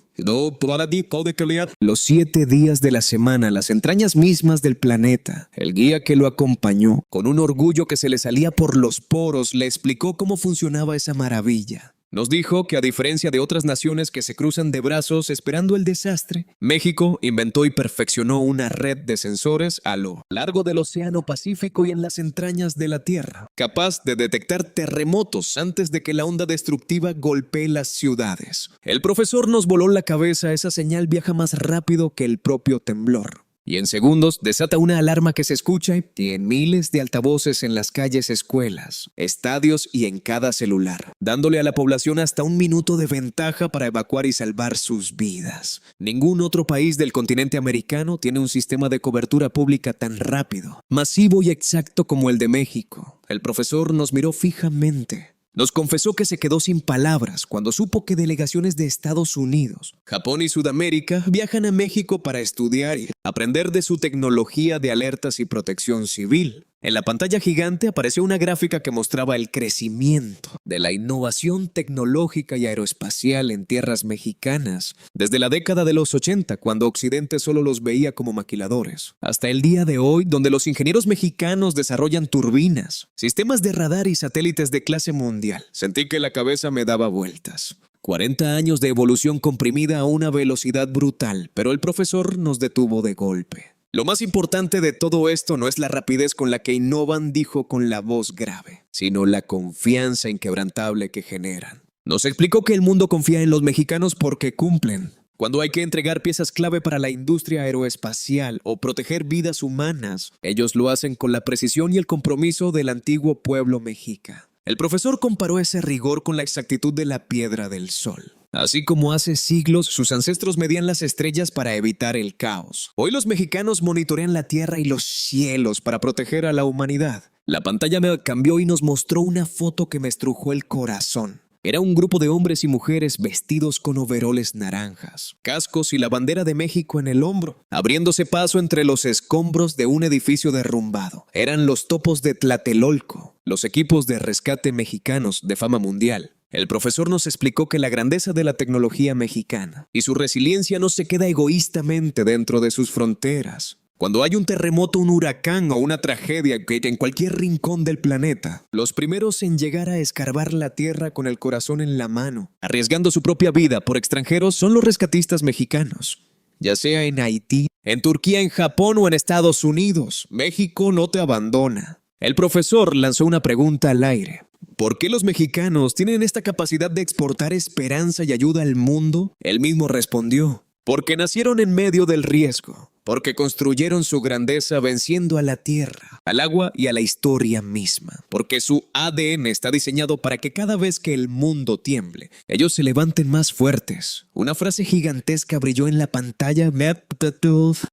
A: Los 7 días de la semana, las entrañas mismas del planeta. El guía que lo acompañó, con un orgullo que se le salía por los poros, le explicó cómo funcionaba esa maravilla. Nos dijo que a diferencia de otras naciones que se cruzan de brazos esperando el desastre, México inventó y perfeccionó una red de sensores a lo largo del Océano Pacífico y en las entrañas de la Tierra, capaz de detectar terremotos antes de que la onda destructiva golpee las ciudades. El profesor nos voló la cabeza, esa señal viaja más rápido que el propio temblor. Y en segundos desata una alarma que se escucha y en miles de altavoces en las calles, escuelas, estadios y en cada celular, dándole a la población hasta 1 minuto de ventaja para evacuar y salvar sus vidas. Ningún otro país del continente americano tiene un sistema de cobertura pública tan rápido, masivo y exacto como el de México. El profesor nos miró fijamente. Nos confesó que se quedó sin palabras cuando supo que delegaciones de Estados Unidos, Japón y Sudamérica viajan a México para estudiar y aprender de su tecnología de alertas y protección civil. En la pantalla gigante apareció una gráfica que mostraba el crecimiento de la innovación tecnológica y aeroespacial en tierras mexicanas, desde la década de los 80, cuando Occidente solo los veía como maquiladores, hasta el día de hoy, donde los ingenieros mexicanos desarrollan turbinas, sistemas de radar y satélites de clase mundial. Sentí que la cabeza me daba vueltas. 40 años de evolución comprimida a una velocidad brutal, pero el profesor nos detuvo de golpe. Lo más importante de todo esto no es la rapidez con la que innovan, dijo con la voz grave, sino la confianza inquebrantable que generan. Nos explicó que el mundo confía en los mexicanos porque cumplen. Cuando hay que entregar piezas clave para la industria aeroespacial o proteger vidas humanas, ellos lo hacen con la precisión y el compromiso del antiguo pueblo mexica. El profesor comparó ese rigor con la exactitud de la piedra del sol. Así como hace siglos sus ancestros medían las estrellas para evitar el caos, hoy los mexicanos monitorean la tierra y los cielos para proteger a la humanidad. La pantalla me cambió y nos mostró una foto que me estrujó el corazón. Era un grupo de hombres y mujeres vestidos con overoles naranjas, cascos y la bandera de México en el hombro, abriéndose paso entre los escombros de un edificio derrumbado. Eran los topos de Tlatelolco, los equipos de rescate mexicanos de fama mundial. El profesor nos explicó que la grandeza de la tecnología mexicana y su resiliencia no se queda egoístamente dentro de sus fronteras. Cuando hay un terremoto, un huracán o una tragedia en cualquier rincón del planeta, los primeros en llegar a escarbar la tierra con el corazón en la mano, arriesgando su propia vida por extranjeros, son los rescatistas mexicanos. Ya sea en Haití, en Turquía, en Japón o en Estados Unidos, México no te abandona. El profesor lanzó una pregunta al aire. ¿Por qué los mexicanos tienen esta capacidad de exportar esperanza y ayuda al mundo? Él mismo respondió, porque nacieron en medio del riesgo, porque construyeron su grandeza venciendo a la tierra, al agua y a la historia misma, porque su ADN está diseñado para que cada vez que el mundo tiemble, ellos se levanten más fuertes. Una frase gigantesca brilló en la pantalla.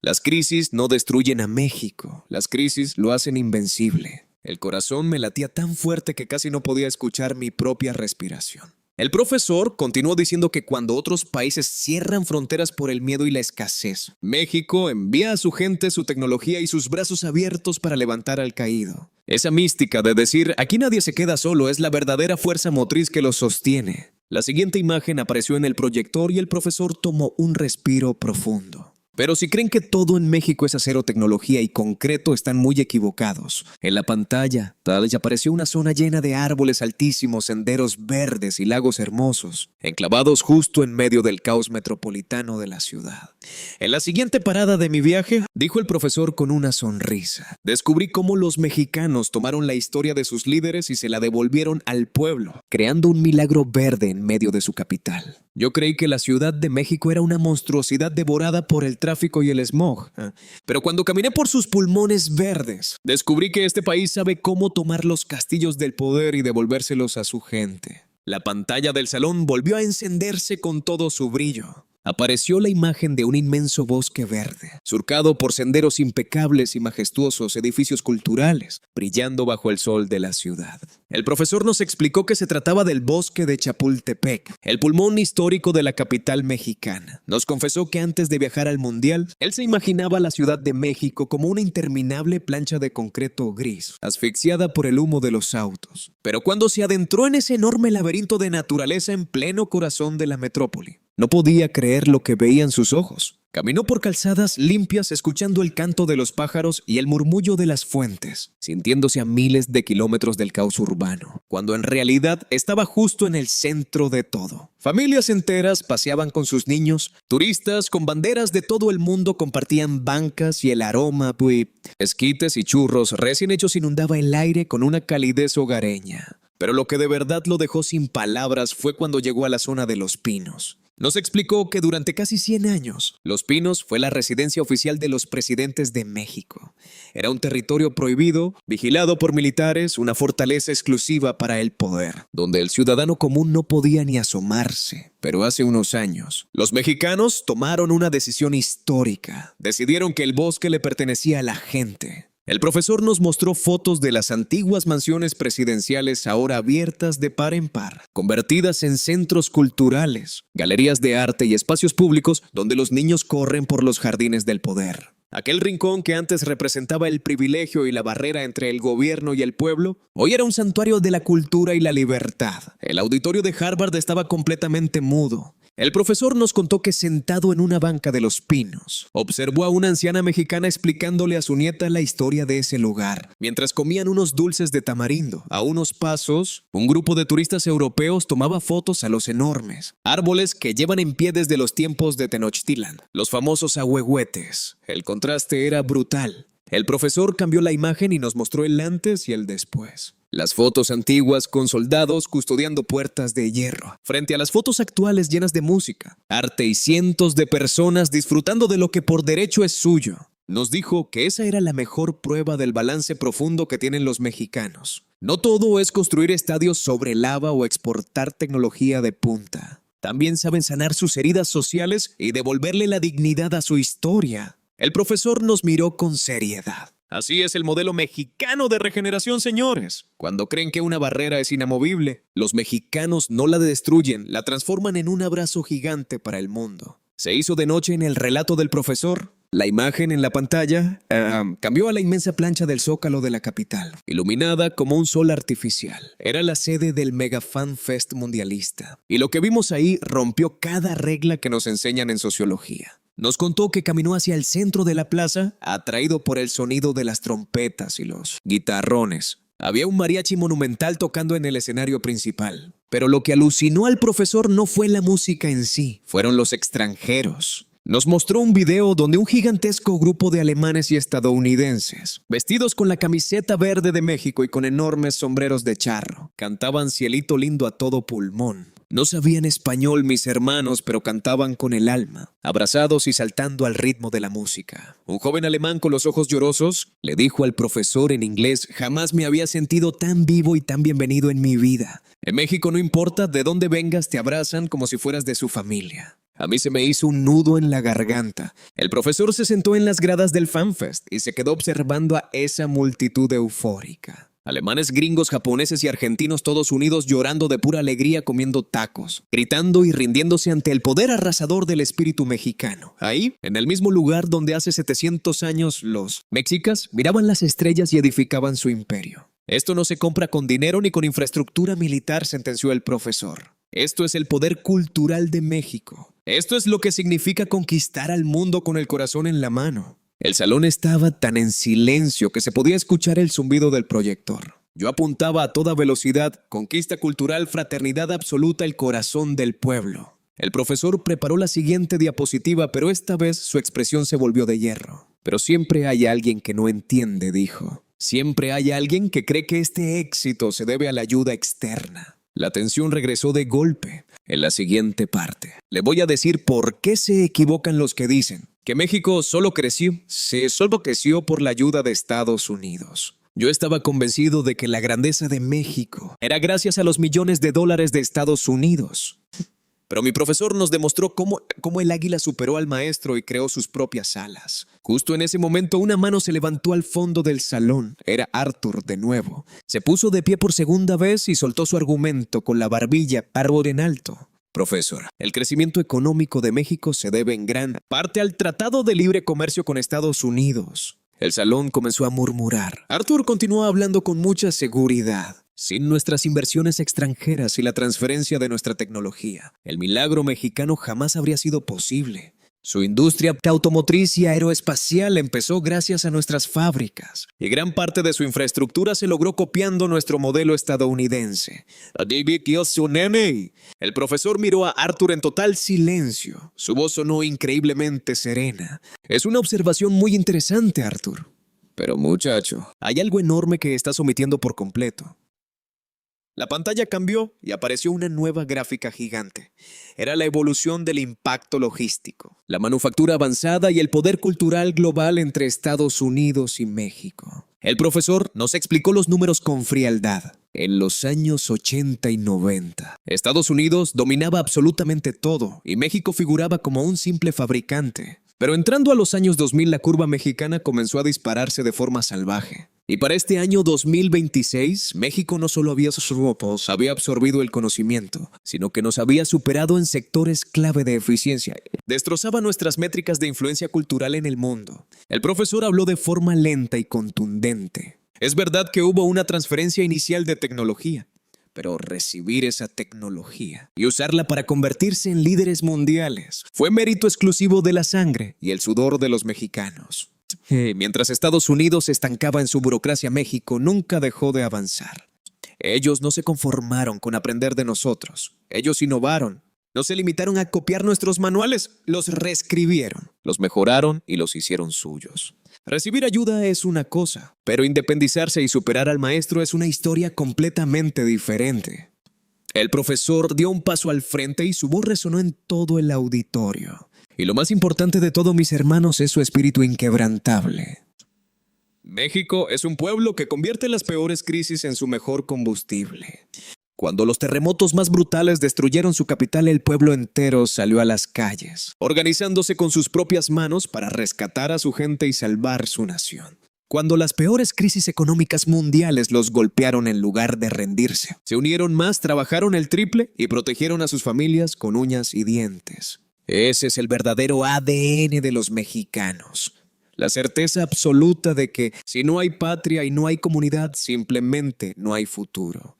A: Las crisis no destruyen a México, las crisis lo hacen invencible. El corazón me latía tan fuerte que casi no podía escuchar mi propia respiración. El profesor continuó diciendo que cuando otros países cierran fronteras por el miedo y la escasez, México envía a su gente su tecnología y sus brazos abiertos para levantar al caído. Esa mística de decir, aquí nadie se queda solo, es la verdadera fuerza motriz que los sostiene. La siguiente imagen apareció en el proyector y el profesor tomó un respiro profundo. Pero si creen que todo en México es acero, tecnología y concreto, están muy equivocados. En la pantalla, tal vez apareció una zona llena de árboles altísimos, senderos verdes y lagos hermosos, enclavados justo en medio del caos metropolitano de la ciudad. En la siguiente parada de mi viaje, dijo el profesor con una sonrisa, descubrí cómo los mexicanos tomaron la historia de sus líderes y se la devolvieron al pueblo, creando un milagro verde en medio de su capital. Yo creí que la Ciudad de México era una monstruosidad devorada por el tráfico y el smog. Pero cuando caminé por sus pulmones verdes, descubrí que este país sabe cómo tomar los castillos del poder y devolvérselos a su gente. La pantalla del salón volvió a encenderse con todo su brillo. Apareció la imagen de un inmenso bosque verde, surcado por senderos impecables y majestuosos edificios culturales, brillando bajo el sol de la ciudad. El profesor nos explicó que se trataba del bosque de Chapultepec, el pulmón histórico de la capital mexicana. Nos confesó que antes de viajar al Mundial, él se imaginaba la Ciudad de México como una interminable plancha de concreto gris, asfixiada por el humo de los autos. Pero cuando se adentró en ese enorme laberinto de naturaleza en pleno corazón de la metrópoli, no podía creer lo que veían sus ojos. Caminó por calzadas limpias escuchando el canto de los pájaros y el murmullo de las fuentes, sintiéndose a miles de kilómetros del caos urbano, cuando en realidad estaba justo en el centro de todo. Familias enteras paseaban con sus niños, turistas con banderas de todo el mundo compartían bancas y el aroma, esquites y churros recién hechos inundaba el aire con una calidez hogareña. Pero lo que de verdad lo dejó sin palabras fue cuando llegó a la zona de Los Pinos. Nos explicó que durante casi 100 años, Los Pinos fue la residencia oficial de los presidentes de México. Era un territorio prohibido, vigilado por militares, una fortaleza exclusiva para el poder, donde el ciudadano común no podía ni asomarse. Pero hace unos años, los mexicanos tomaron una decisión histórica. Decidieron que el bosque le pertenecía a la gente. El profesor nos mostró fotos de las antiguas mansiones presidenciales ahora abiertas de par en par, convertidas en centros culturales, galerías de arte y espacios públicos donde los niños corren por los jardines del poder. Aquel rincón que antes representaba el privilegio y la barrera entre el gobierno y el pueblo, hoy era un santuario de la cultura y la libertad. El auditorio de Harvard estaba completamente mudo. El profesor nos contó que sentado en una banca de Los Pinos, observó a una anciana mexicana explicándole a su nieta la historia de ese lugar. Mientras comían unos dulces de tamarindo, a unos pasos, un grupo de turistas europeos tomaba fotos a los enormes árboles que llevan en pie desde los tiempos de Tenochtitlan, los famosos ahuehuetes. El contraste era brutal. El profesor cambió la imagen y nos mostró el antes y el después. Las fotos antiguas con soldados custodiando puertas de hierro, frente a las fotos actuales llenas de música, arte y cientos de personas disfrutando de lo que por derecho es suyo. Nos dijo que esa era la mejor prueba del balance profundo que tienen los mexicanos. No todo es construir estadios sobre lava o exportar tecnología de punta. También saben sanar sus heridas sociales y devolverle la dignidad a su historia. El profesor nos miró con seriedad. Así es el modelo mexicano de regeneración, señores. Cuando creen que una barrera es inamovible, los mexicanos no la destruyen, la transforman en un abrazo gigante para el mundo. Se hizo de noche en el relato del profesor. La imagen en la pantalla cambió a la inmensa plancha del Zócalo de la capital, iluminada como un sol artificial. Era la sede del Mega Fan Fest mundialista. Y lo que vimos ahí rompió cada regla que nos enseñan en sociología. Nos contó que caminó hacia el centro de la plaza, atraído por el sonido de las trompetas y los guitarrones. Había un mariachi monumental tocando en el escenario principal. Pero lo que alucinó al profesor no fue la música en sí, fueron los extranjeros. Nos mostró un video donde un gigantesco grupo de alemanes y estadounidenses, vestidos con la camiseta verde de México y con enormes sombreros de charro, cantaban Cielito Lindo a todo pulmón. No sabían español mis hermanos, pero cantaban con el alma, abrazados y saltando al ritmo de la música. Un joven alemán con los ojos llorosos le dijo al profesor en inglés: jamás me había sentido tan vivo y tan bienvenido en mi vida. En México no importa de dónde vengas, te abrazan como si fueras de su familia. A mí se me hizo un nudo en la garganta. El profesor se sentó en las gradas del FanFest y se quedó observando a esa multitud eufórica. Alemanes, gringos, japoneses y argentinos todos unidos llorando de pura alegría comiendo tacos, gritando y rindiéndose ante el poder arrasador del espíritu mexicano. Ahí, en el mismo lugar donde hace 700 años los mexicas miraban las estrellas y edificaban su imperio. Esto no se compra con dinero ni con infraestructura militar, sentenció el profesor. Esto es el poder cultural de México. Esto es lo que significa conquistar al mundo con el corazón en la mano. El salón estaba tan en silencio que se podía escuchar el zumbido del proyector. Yo apuntaba a toda velocidad: conquista cultural, fraternidad absoluta, el corazón del pueblo. El profesor preparó la siguiente diapositiva, pero esta vez su expresión se volvió de hierro. Pero siempre hay alguien que no entiende, dijo. Siempre hay alguien que cree que este éxito se debe a la ayuda externa. La tensión regresó de golpe en la siguiente parte. Le voy a decir por qué se equivocan los que dicen que México solo creció por la ayuda de Estados Unidos. Yo estaba convencido de que la grandeza de México era gracias a los millones de dólares de Estados Unidos. Pero mi profesor nos demostró cómo el águila superó al maestro y creó sus propias alas. Justo en ese momento una mano se levantó al fondo del salón. Era Arthur de nuevo. Se puso de pie por segunda vez y soltó su argumento con la barbilla árbol en alto. Profesor, el crecimiento económico de México se debe en gran parte al Tratado de Libre Comercio con Estados Unidos. El salón comenzó a murmurar. Arthur continuó hablando con mucha seguridad. Sin nuestras inversiones extranjeras y la transferencia de nuestra tecnología, el milagro mexicano jamás habría sido posible. Su industria automotriz y aeroespacial empezó gracias a nuestras fábricas, y gran parte de su infraestructura se logró copiando nuestro modelo estadounidense. El profesor miró a Arthur en total silencio. Su voz sonó increíblemente serena. Es una observación muy interesante, Arthur. Pero muchacho, hay algo enorme que estás omitiendo por completo. La pantalla cambió y apareció una nueva gráfica gigante. Era la evolución del impacto logístico, la manufactura avanzada y el poder cultural global entre Estados Unidos y México. El profesor nos explicó los números con frialdad. En los años 80 y 90, Estados Unidos dominaba absolutamente todo y México figuraba como un simple fabricante. Pero entrando a los años 2000, la curva mexicana comenzó a dispararse de forma salvaje. Y para este año 2026, México no solo había absorbido el conocimiento, sino que nos había superado en sectores clave de eficiencia. Destrozaba nuestras métricas de influencia cultural en el mundo. El profesor habló de forma lenta y contundente. Es verdad que hubo una transferencia inicial de tecnología, pero recibir esa tecnología y usarla para convertirse en líderes mundiales fue mérito exclusivo de la sangre y el sudor de los mexicanos. Mientras Estados Unidos se estancaba en su burocracia, México nunca dejó de avanzar. Ellos no se conformaron con aprender de nosotros. Ellos innovaron. No se limitaron a copiar nuestros manuales, los reescribieron, los mejoraron y los hicieron suyos. Recibir ayuda es una cosa, pero independizarse y superar al maestro es una historia completamente diferente. El profesor dio un paso al frente y su voz resonó en todo el auditorio. Y lo más importante de todo, mis hermanos, es su espíritu inquebrantable. México es un pueblo que convierte las peores crisis en su mejor combustible. Cuando los terremotos más brutales destruyeron su capital, el pueblo entero salió a las calles, organizándose con sus propias manos para rescatar a su gente y salvar su nación. Cuando las peores crisis económicas mundiales los golpearon en lugar de rendirse, se unieron más, trabajaron el triple y protegieron a sus familias con uñas y dientes. Ese es el verdadero ADN de los mexicanos. La certeza absoluta de que si no hay patria y no hay comunidad, simplemente no hay futuro.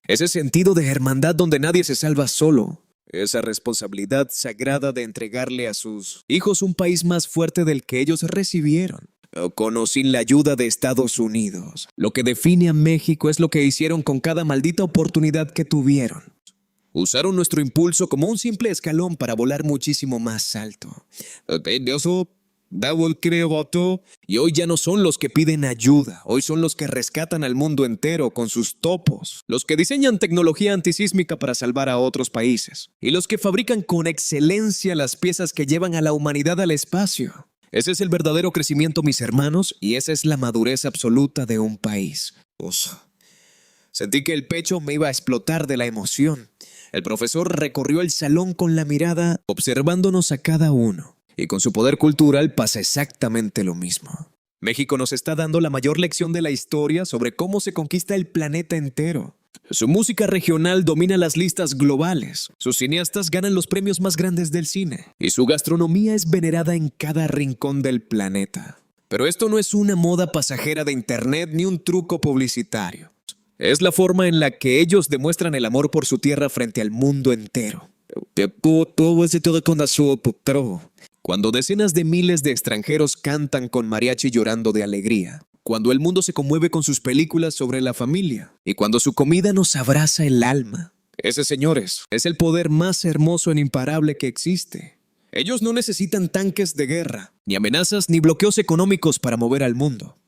A: Ese sentido de hermandad donde nadie se salva solo. Esa responsabilidad sagrada de entregarle a sus hijos un país más fuerte del que ellos recibieron, con o sin la ayuda de Estados Unidos. Lo que define a México es lo que hicieron con cada maldita oportunidad que tuvieron. Usaron nuestro impulso como un simple escalón para volar muchísimo más alto. Y hoy ya no son los que piden ayuda, hoy son los que rescatan al mundo entero con sus topos, los que diseñan tecnología antisísmica para salvar a otros países, y los que fabrican con excelencia las piezas que llevan a la humanidad al espacio. Ese es el verdadero crecimiento, mis hermanos, y esa es la madurez absoluta de un país. Sentí que el pecho me iba a explotar de la emoción. El profesor recorrió el salón con la mirada, observándonos a cada uno. Y con su poder cultural pasa exactamente lo mismo. México nos está dando la mayor lección de la historia sobre cómo se conquista el planeta entero. Su música regional domina las listas globales. Sus cineastas ganan los premios más grandes del cine. Y su gastronomía es venerada en cada rincón del planeta. Pero esto no es una moda pasajera de internet ni un truco publicitario. Es la forma en la que ellos demuestran el amor por su tierra frente al mundo entero. Cuando decenas de miles de extranjeros cantan con mariachi llorando de alegría. Cuando el mundo se conmueve con sus películas sobre la familia. Y cuando su comida nos abraza el alma. Ese, señores, es el poder más hermoso e imparable que existe. Ellos no necesitan tanques de guerra, ni amenazas, ni bloqueos económicos para mover al mundo.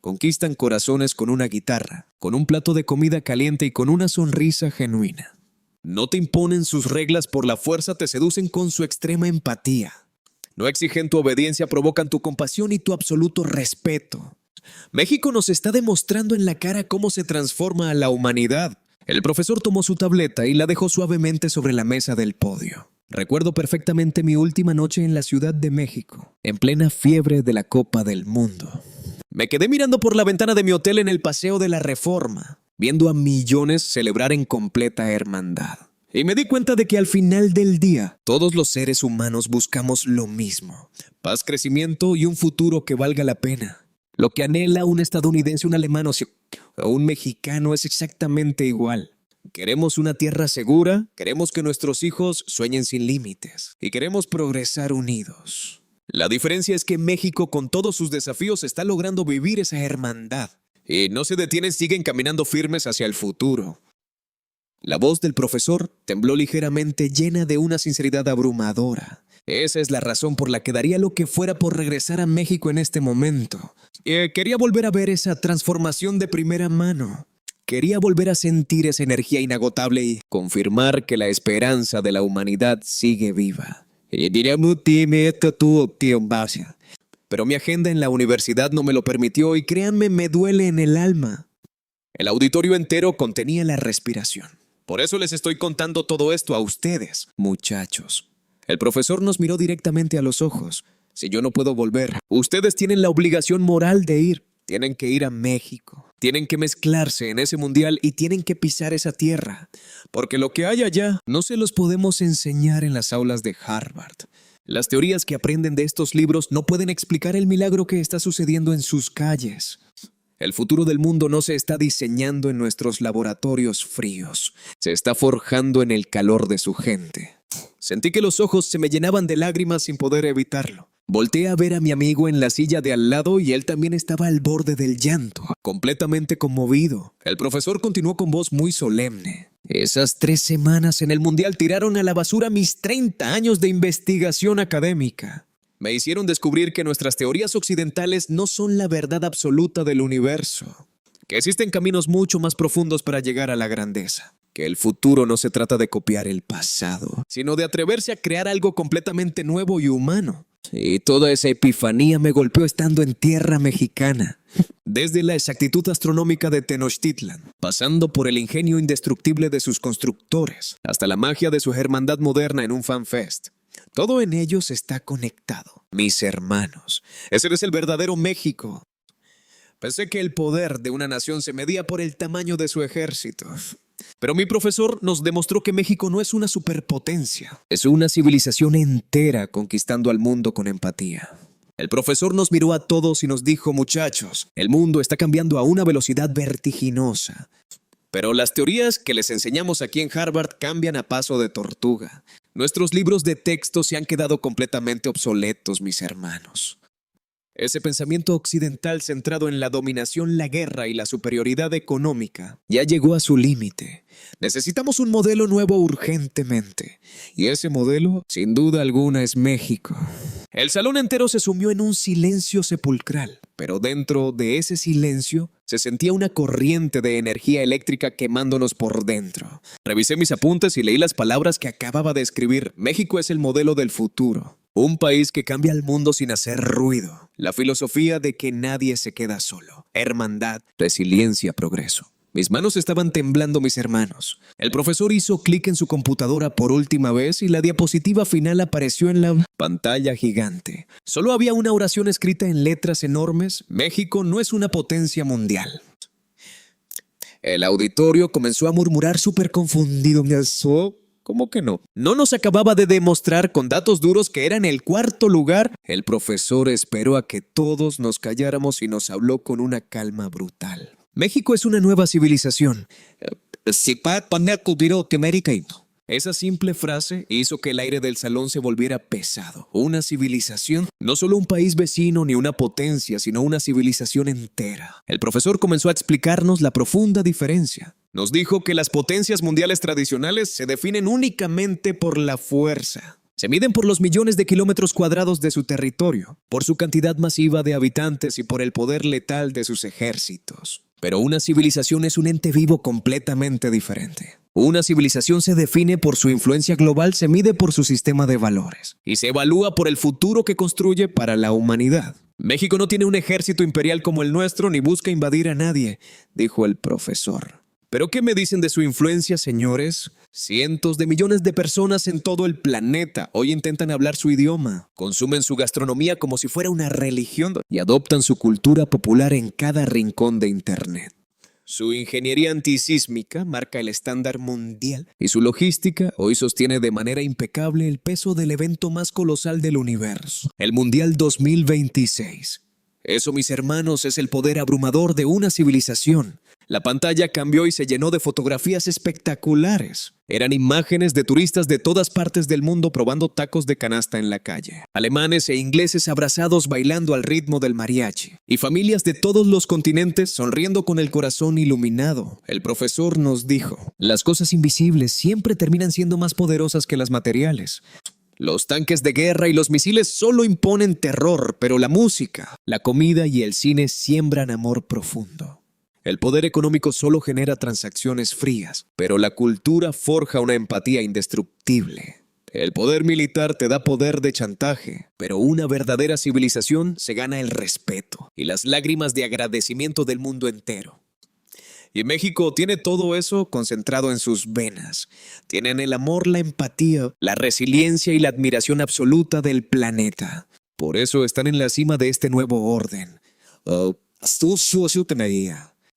A: Conquistan corazones con una guitarra, con un plato de comida caliente y con una sonrisa genuina. No te imponen sus reglas por la fuerza, te seducen con su extrema empatía. No exigen tu obediencia, provocan tu compasión y tu absoluto respeto. México nos está demostrando en la cara cómo se transforma a la humanidad. El profesor tomó su tableta y la dejó suavemente sobre la mesa del podio. Recuerdo perfectamente mi última noche en la Ciudad de México, en plena fiebre de la Copa del Mundo. Me quedé mirando por la ventana de mi hotel en el Paseo de la Reforma, viendo a millones celebrar en completa hermandad. Y me di cuenta de que al final del día, todos los seres humanos buscamos lo mismo: paz, crecimiento y un futuro que valga la pena. Lo que anhela un estadounidense, un alemán o un mexicano es exactamente igual. Queremos una tierra segura, queremos que nuestros hijos sueñen sin límites y queremos progresar unidos. La diferencia es que México, con todos sus desafíos, está logrando vivir esa hermandad. Y no se detienen, siguen caminando firmes hacia el futuro. La voz del profesor tembló ligeramente, llena de una sinceridad abrumadora. Esa es la razón por la que daría lo que fuera por regresar a México en este momento. Quería volver a ver esa transformación de primera mano. Quería volver a sentir esa energía inagotable y confirmar que la esperanza de la humanidad sigue viva. Pero mi agenda en la universidad no me lo permitió y créanme, me duele en el alma. El auditorio entero contenía la respiración. Por eso les estoy contando todo esto a ustedes, muchachos. El profesor nos miró directamente a los ojos. Si yo no puedo volver, ustedes tienen la obligación moral de ir. Tienen que ir a México. Tienen que mezclarse en ese mundial y tienen que pisar esa tierra. Porque lo que hay allá no se los podemos enseñar en las aulas de Harvard. Las teorías que aprenden de estos libros no pueden explicar el milagro que está sucediendo en sus calles. El futuro del mundo no se está diseñando en nuestros laboratorios fríos. Se está forjando en el calor de su gente. Sentí que los ojos se me llenaban de lágrimas sin poder evitarlo. Volteé a ver a mi amigo en la silla de al lado y él también estaba al borde del llanto, completamente conmovido. El profesor continuó con voz muy solemne. Esas 3 semanas en el mundial tiraron a la basura mis 30 años de investigación académica. Me hicieron descubrir que nuestras teorías occidentales no son la verdad absoluta del universo, que existen caminos mucho más profundos para llegar a la grandeza, que el futuro no se trata de copiar el pasado, sino de atreverse a crear algo completamente nuevo y humano. Y toda esa epifanía me golpeó estando en tierra mexicana. Desde la exactitud astronómica de Tenochtitlan, pasando por el ingenio indestructible de sus constructores, hasta la magia de su hermandad moderna en un fanfest. Todo en ellos está conectado. Mis hermanos, ese es el verdadero México. Pensé que el poder de una nación se medía por el tamaño de su ejército. Pero mi profesor nos demostró que México no es una superpotencia. Es una civilización entera conquistando al mundo con empatía. El profesor nos miró a todos y nos dijo: muchachos, el mundo está cambiando a una velocidad vertiginosa. Pero las teorías que les enseñamos aquí en Harvard cambian a paso de tortuga. Nuestros libros de texto se han quedado completamente obsoletos, mis hermanos. Ese pensamiento occidental centrado en la dominación, la guerra y la superioridad económica ya llegó a su límite. Necesitamos un modelo nuevo urgentemente. Y ese modelo, sin duda alguna, es México. El salón entero se sumió en un silencio sepulcral, pero dentro de ese silencio se sentía una corriente de energía eléctrica quemándonos por dentro. Revisé mis apuntes y leí las palabras que acababa de escribir. México es el modelo del futuro. Un país que cambia al mundo sin hacer ruido. La filosofía de que nadie se queda solo. Hermandad, resiliencia, progreso. Mis manos estaban temblando, mis hermanos. El profesor hizo clic en su computadora por última vez y la diapositiva final apareció en la pantalla gigante. Solo había una oración escrita en letras enormes: México no es una potencia mundial. El auditorio comenzó a murmurar súper confundido. ¿Cómo que no? No nos acababa de demostrar con datos duros que era en el 4º lugar. El profesor esperó a que todos nos calláramos y nos habló con una calma brutal. México es una nueva civilización. Esa simple frase hizo que el aire del salón se volviera pesado. Una civilización, no solo un país vecino ni una potencia, sino una civilización entera. El profesor comenzó a explicarnos la profunda diferencia. Nos dijo que las potencias mundiales tradicionales se definen únicamente por la fuerza. Se miden por los millones de kilómetros cuadrados de su territorio, por su cantidad masiva de habitantes y por el poder letal de sus ejércitos. Pero una civilización es un ente vivo completamente diferente. Una civilización se define por su influencia global, se mide por su sistema de valores y se evalúa por el futuro que construye para la humanidad. México no tiene un ejército imperial como el nuestro ni busca invadir a nadie, dijo el profesor. ¿Pero qué me dicen de su influencia, señores? Cientos de millones de personas en todo el planeta hoy intentan hablar su idioma, consumen su gastronomía como si fuera una religión y adoptan su cultura popular en cada rincón de Internet. Su ingeniería antisísmica marca el estándar mundial y su logística hoy sostiene de manera impecable el peso del evento más colosal del universo, el Mundial 2026. Eso, mis hermanos, es el poder abrumador de una civilización. La pantalla cambió y se llenó de fotografías espectaculares. Eran imágenes de turistas de todas partes del mundo probando tacos de canasta en la calle. Alemanes e ingleses abrazados bailando al ritmo del mariachi. Y familias de todos los continentes sonriendo con el corazón iluminado. El profesor nos dijo: las cosas invisibles siempre terminan siendo más poderosas que las materiales. Los tanques de guerra y los misiles solo imponen terror, pero la música, la comida y el cine siembran amor profundo. El poder económico solo genera transacciones frías, pero la cultura forja una empatía indestructible. El poder militar te da poder de chantaje, pero una verdadera civilización se gana el respeto y las lágrimas de agradecimiento del mundo entero. Y México tiene todo eso concentrado en sus venas. Tienen el amor, la empatía, la resiliencia y la admiración absoluta del planeta. Por eso están en la cima de este nuevo orden.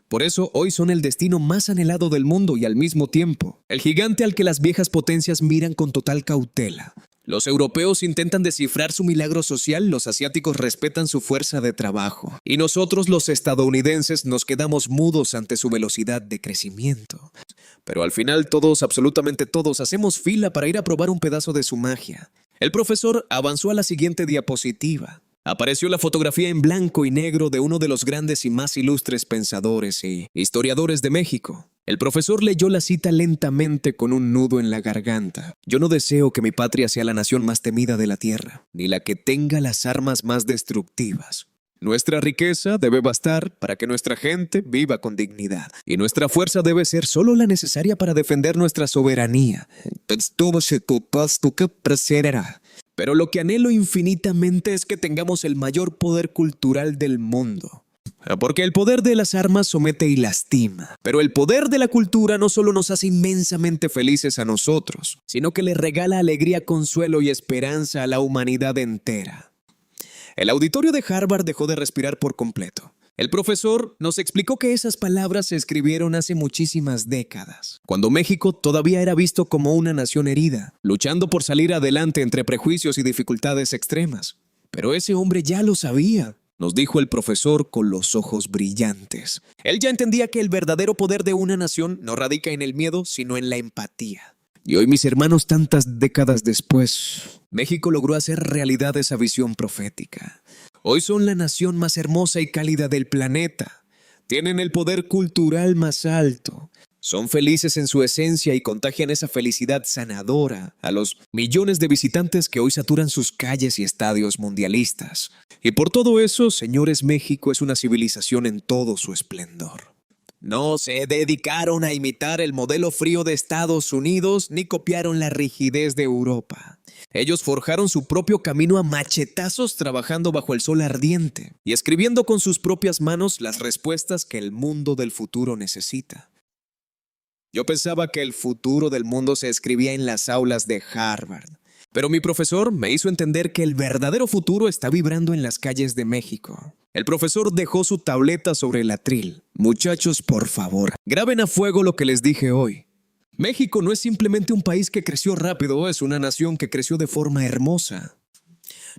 A: Por eso hoy son el destino más anhelado del mundo y al mismo tiempo, el gigante al que las viejas potencias miran con total cautela. Los europeos intentan descifrar su milagro social, los asiáticos respetan su fuerza de trabajo, y nosotros los estadounidenses nos quedamos mudos ante su velocidad de crecimiento. Pero al final todos, absolutamente todos, hacemos fila para ir a probar un pedazo de su magia. El profesor avanzó a la siguiente diapositiva. Apareció la fotografía en blanco y negro de uno de los grandes y más ilustres pensadores y historiadores de México. El profesor leyó la cita lentamente con un nudo en la garganta. Yo no deseo que mi patria sea la nación más temida de la tierra, ni la que tenga las armas más destructivas. Nuestra riqueza debe bastar para que nuestra gente viva con dignidad, y nuestra fuerza debe ser solo la necesaria para defender nuestra soberanía. Pero lo que anhelo infinitamente es que tengamos el mayor poder cultural del mundo. Porque el poder de las armas somete y lastima. Pero el poder de la cultura no solo nos hace inmensamente felices a nosotros, sino que le regala alegría, consuelo y esperanza a la humanidad entera. El auditorio de Harvard dejó de respirar por completo. El profesor nos explicó que esas palabras se escribieron hace muchísimas décadas, cuando México todavía era visto como una nación herida, luchando por salir adelante entre prejuicios y dificultades extremas. Pero ese hombre ya lo sabía, nos dijo el profesor con los ojos brillantes. Él ya entendía que el verdadero poder de una nación no radica en el miedo, sino en la empatía. Y hoy, mis hermanos, tantas décadas después, México logró hacer realidad esa visión profética. Hoy son la nación más hermosa y cálida del planeta. Tienen el poder cultural más alto. Son felices en su esencia y contagian esa felicidad sanadora a los millones de visitantes que hoy saturan sus calles y estadios mundialistas. Y por todo eso, señores, México es una civilización en todo su esplendor. No se dedicaron a imitar el modelo frío de Estados Unidos ni copiaron la rigidez de Europa. Ellos forjaron su propio camino a machetazos trabajando bajo el sol ardiente y escribiendo con sus propias manos las respuestas que el mundo del futuro necesita. Yo pensaba que el futuro del mundo se escribía en las aulas de Harvard, pero mi profesor me hizo entender que el verdadero futuro está vibrando en las calles de México. El profesor dejó su tableta sobre el atril. Muchachos, por favor, graben a fuego lo que les dije hoy. México no es simplemente un país que creció rápido, es una nación que creció de forma hermosa.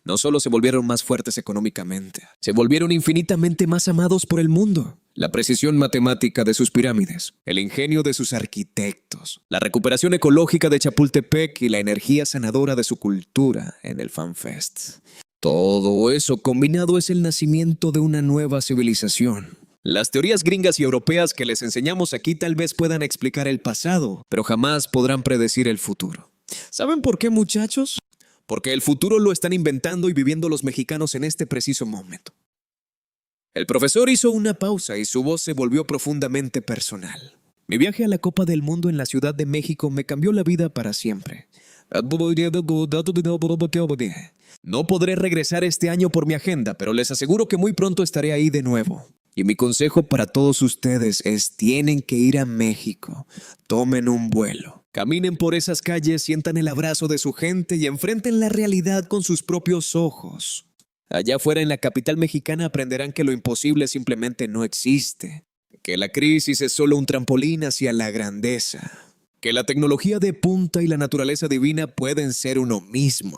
A: No solo se volvieron más fuertes económicamente, se volvieron infinitamente más amados por el mundo. La precisión matemática de sus pirámides, el ingenio de sus arquitectos, la recuperación ecológica de Chapultepec y la energía sanadora de su cultura en el FanFest. Todo eso combinado es el nacimiento de una nueva civilización. Las teorías gringas y europeas que les enseñamos aquí tal vez puedan explicar el pasado, pero jamás podrán predecir el futuro. ¿Saben por qué, muchachos? Porque el futuro lo están inventando y viviendo los mexicanos en este preciso momento. El profesor hizo una pausa y su voz se volvió profundamente personal. Mi viaje a la Copa del Mundo en la Ciudad de México me cambió la vida para siempre. No podré regresar este año por mi agenda, pero les aseguro que muy pronto estaré ahí de nuevo. Y mi consejo para todos ustedes es: tienen que ir a México. Tomen un vuelo. Caminen por esas calles, sientan el abrazo de su gente y enfrenten la realidad con sus propios ojos. Allá afuera en la capital mexicana aprenderán que lo imposible simplemente no existe. Que la crisis es solo un trampolín hacia la grandeza. Que la tecnología de punta y la naturaleza divina pueden ser uno mismo.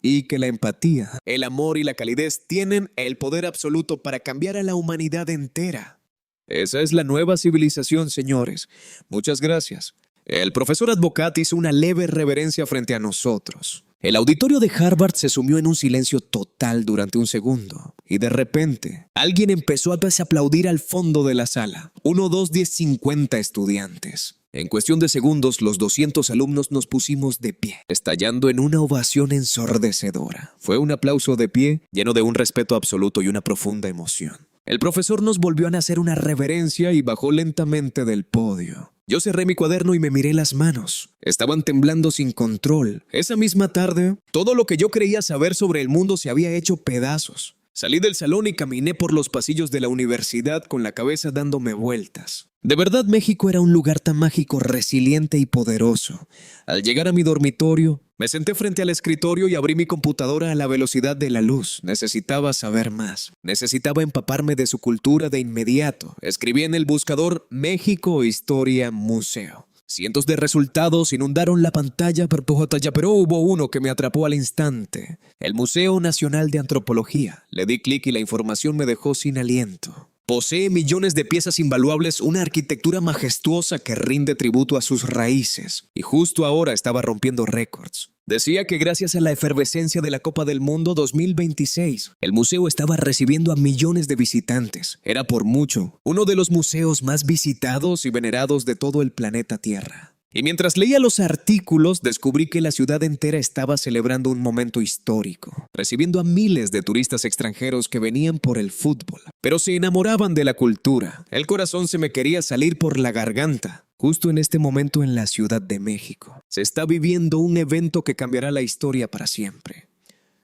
A: Y que la empatía, el amor y la calidez tienen el poder absoluto para cambiar a la humanidad entera. Esa es la nueva civilización, señores. Muchas gracias. El profesor Advocat hizo una leve reverencia frente a nosotros. El auditorio de Harvard se sumió en un silencio total durante un segundo. Y de repente, alguien empezó a aplaudir al fondo de la sala. 1, 2, 10, 50 estudiantes. En cuestión de segundos, los 200 alumnos nos pusimos de pie, estallando en una ovación ensordecedora. Fue un aplauso de pie, lleno de un respeto absoluto y una profunda emoción. El profesor nos volvió a hacer una reverencia y bajó lentamente del podio. Yo cerré mi cuaderno y me miré las manos. Estaban temblando sin control. Esa misma tarde, todo lo que yo creía saber sobre el mundo se había hecho pedazos. Salí del salón y caminé por los pasillos de la universidad con la cabeza dándome vueltas. De verdad, México era un lugar tan mágico, resiliente y poderoso. Al llegar a mi dormitorio, Me senté frente al escritorio y abrí mi computadora a la velocidad de la luz. Necesitaba saber más. Necesitaba empaparme de su cultura de inmediato. Escribí en el buscador México, Historia, Museo. Cientos de resultados inundaron la pantalla, pero hubo uno que me atrapó al instante. El Museo Nacional de Antropología. Le di clic y la información me dejó sin aliento. Posee millones de piezas invaluables, una arquitectura majestuosa que rinde tributo a sus raíces. Y justo ahora estaba rompiendo récords. Decía que gracias a la efervescencia de la Copa del Mundo 2026, el museo estaba recibiendo a millones de visitantes. Era por mucho uno de los museos más visitados y venerados de todo el planeta Tierra. Y mientras leía los artículos, descubrí que la ciudad entera estaba celebrando un momento histórico, recibiendo a miles de turistas extranjeros que venían por el fútbol, pero se enamoraban de la cultura. El corazón se me quería salir por la garganta. Justo en este momento en la Ciudad de México, se está viviendo un evento que cambiará la historia para siempre.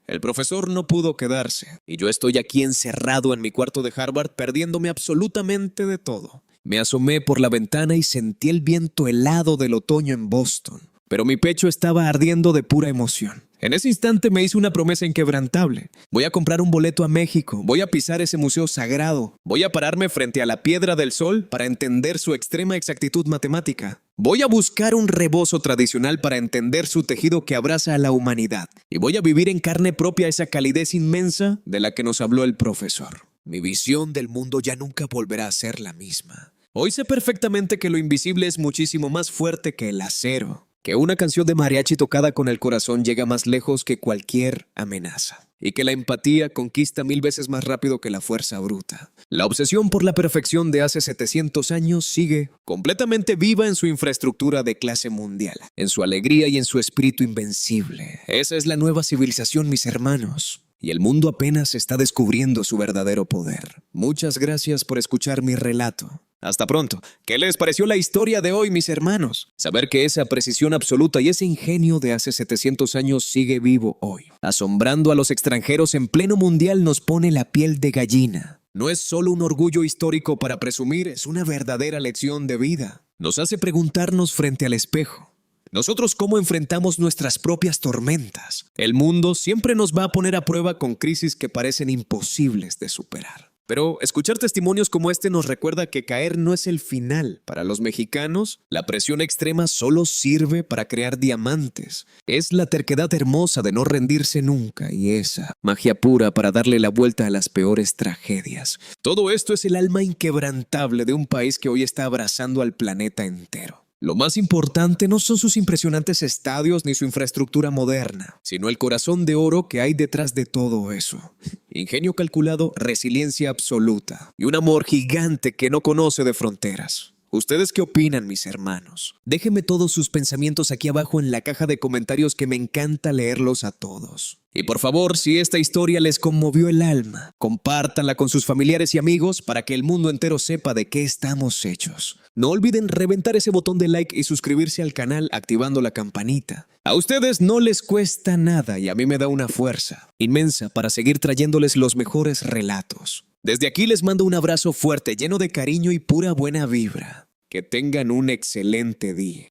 A: El profesor no pudo quedarse, y yo estoy aquí encerrado en mi cuarto de Harvard perdiéndome absolutamente de todo. Me asomé por la ventana y sentí el viento helado del otoño en Boston, pero mi pecho estaba ardiendo de pura emoción. En ese instante me hice una promesa inquebrantable. Voy a comprar un boleto a México, voy a pisar ese museo sagrado, voy a pararme frente a la Piedra del Sol para entender su extrema exactitud matemática. Voy a buscar un rebozo tradicional para entender su tejido que abraza a la humanidad. Y voy a vivir en carne propia esa calidez inmensa de la que nos habló el profesor. Mi visión del mundo ya nunca volverá a ser la misma. Hoy sé perfectamente que lo invisible es muchísimo más fuerte que el acero, que una canción de mariachi tocada con el corazón llega más lejos que cualquier amenaza, y que la empatía conquista 1000 veces más rápido que la fuerza bruta. La obsesión por la perfección de hace 700 años sigue completamente viva en su infraestructura de clase mundial, en su alegría y en su espíritu invencible. Esa es la nueva civilización, mis hermanos. Y el mundo apenas está descubriendo su verdadero poder. Muchas gracias por escuchar mi relato. Hasta pronto. ¿Qué les pareció la historia de hoy, mis hermanos? Saber que esa precisión absoluta y ese ingenio de hace 700 años sigue vivo hoy, asombrando a los extranjeros en pleno mundial, nos pone la piel de gallina. No es solo un orgullo histórico para presumir, es una verdadera lección de vida. Nos hace preguntarnos frente al espejo. Nosotros, ¿cómo enfrentamos nuestras propias tormentas? El mundo siempre nos va a poner a prueba con crisis que parecen imposibles de superar. Pero escuchar testimonios como este nos recuerda que caer no es el final. Para los mexicanos, la presión extrema solo sirve para crear diamantes. Es la terquedad hermosa de no rendirse nunca y esa magia pura para darle la vuelta a las peores tragedias. Todo esto es el alma inquebrantable de un país que hoy está abrazando al planeta entero. Lo más importante no son sus impresionantes estadios ni su infraestructura moderna, sino el corazón de oro que hay detrás de todo eso. Ingenio calculado, resiliencia absoluta y un amor gigante que no conoce de fronteras. ¿Ustedes qué opinan, mis hermanos? Déjenme todos sus pensamientos aquí abajo en la caja de comentarios, que me encanta leerlos a todos. Y por favor, si esta historia les conmovió el alma, compártanla con sus familiares y amigos para que el mundo entero sepa de qué estamos hechos. No olviden reventar ese botón de like y suscribirse al canal activando la campanita. A ustedes no les cuesta nada y a mí me da una fuerza inmensa para seguir trayéndoles los mejores relatos. Desde aquí les mando un abrazo fuerte, lleno de cariño y pura buena vibra. Que tengan un excelente día.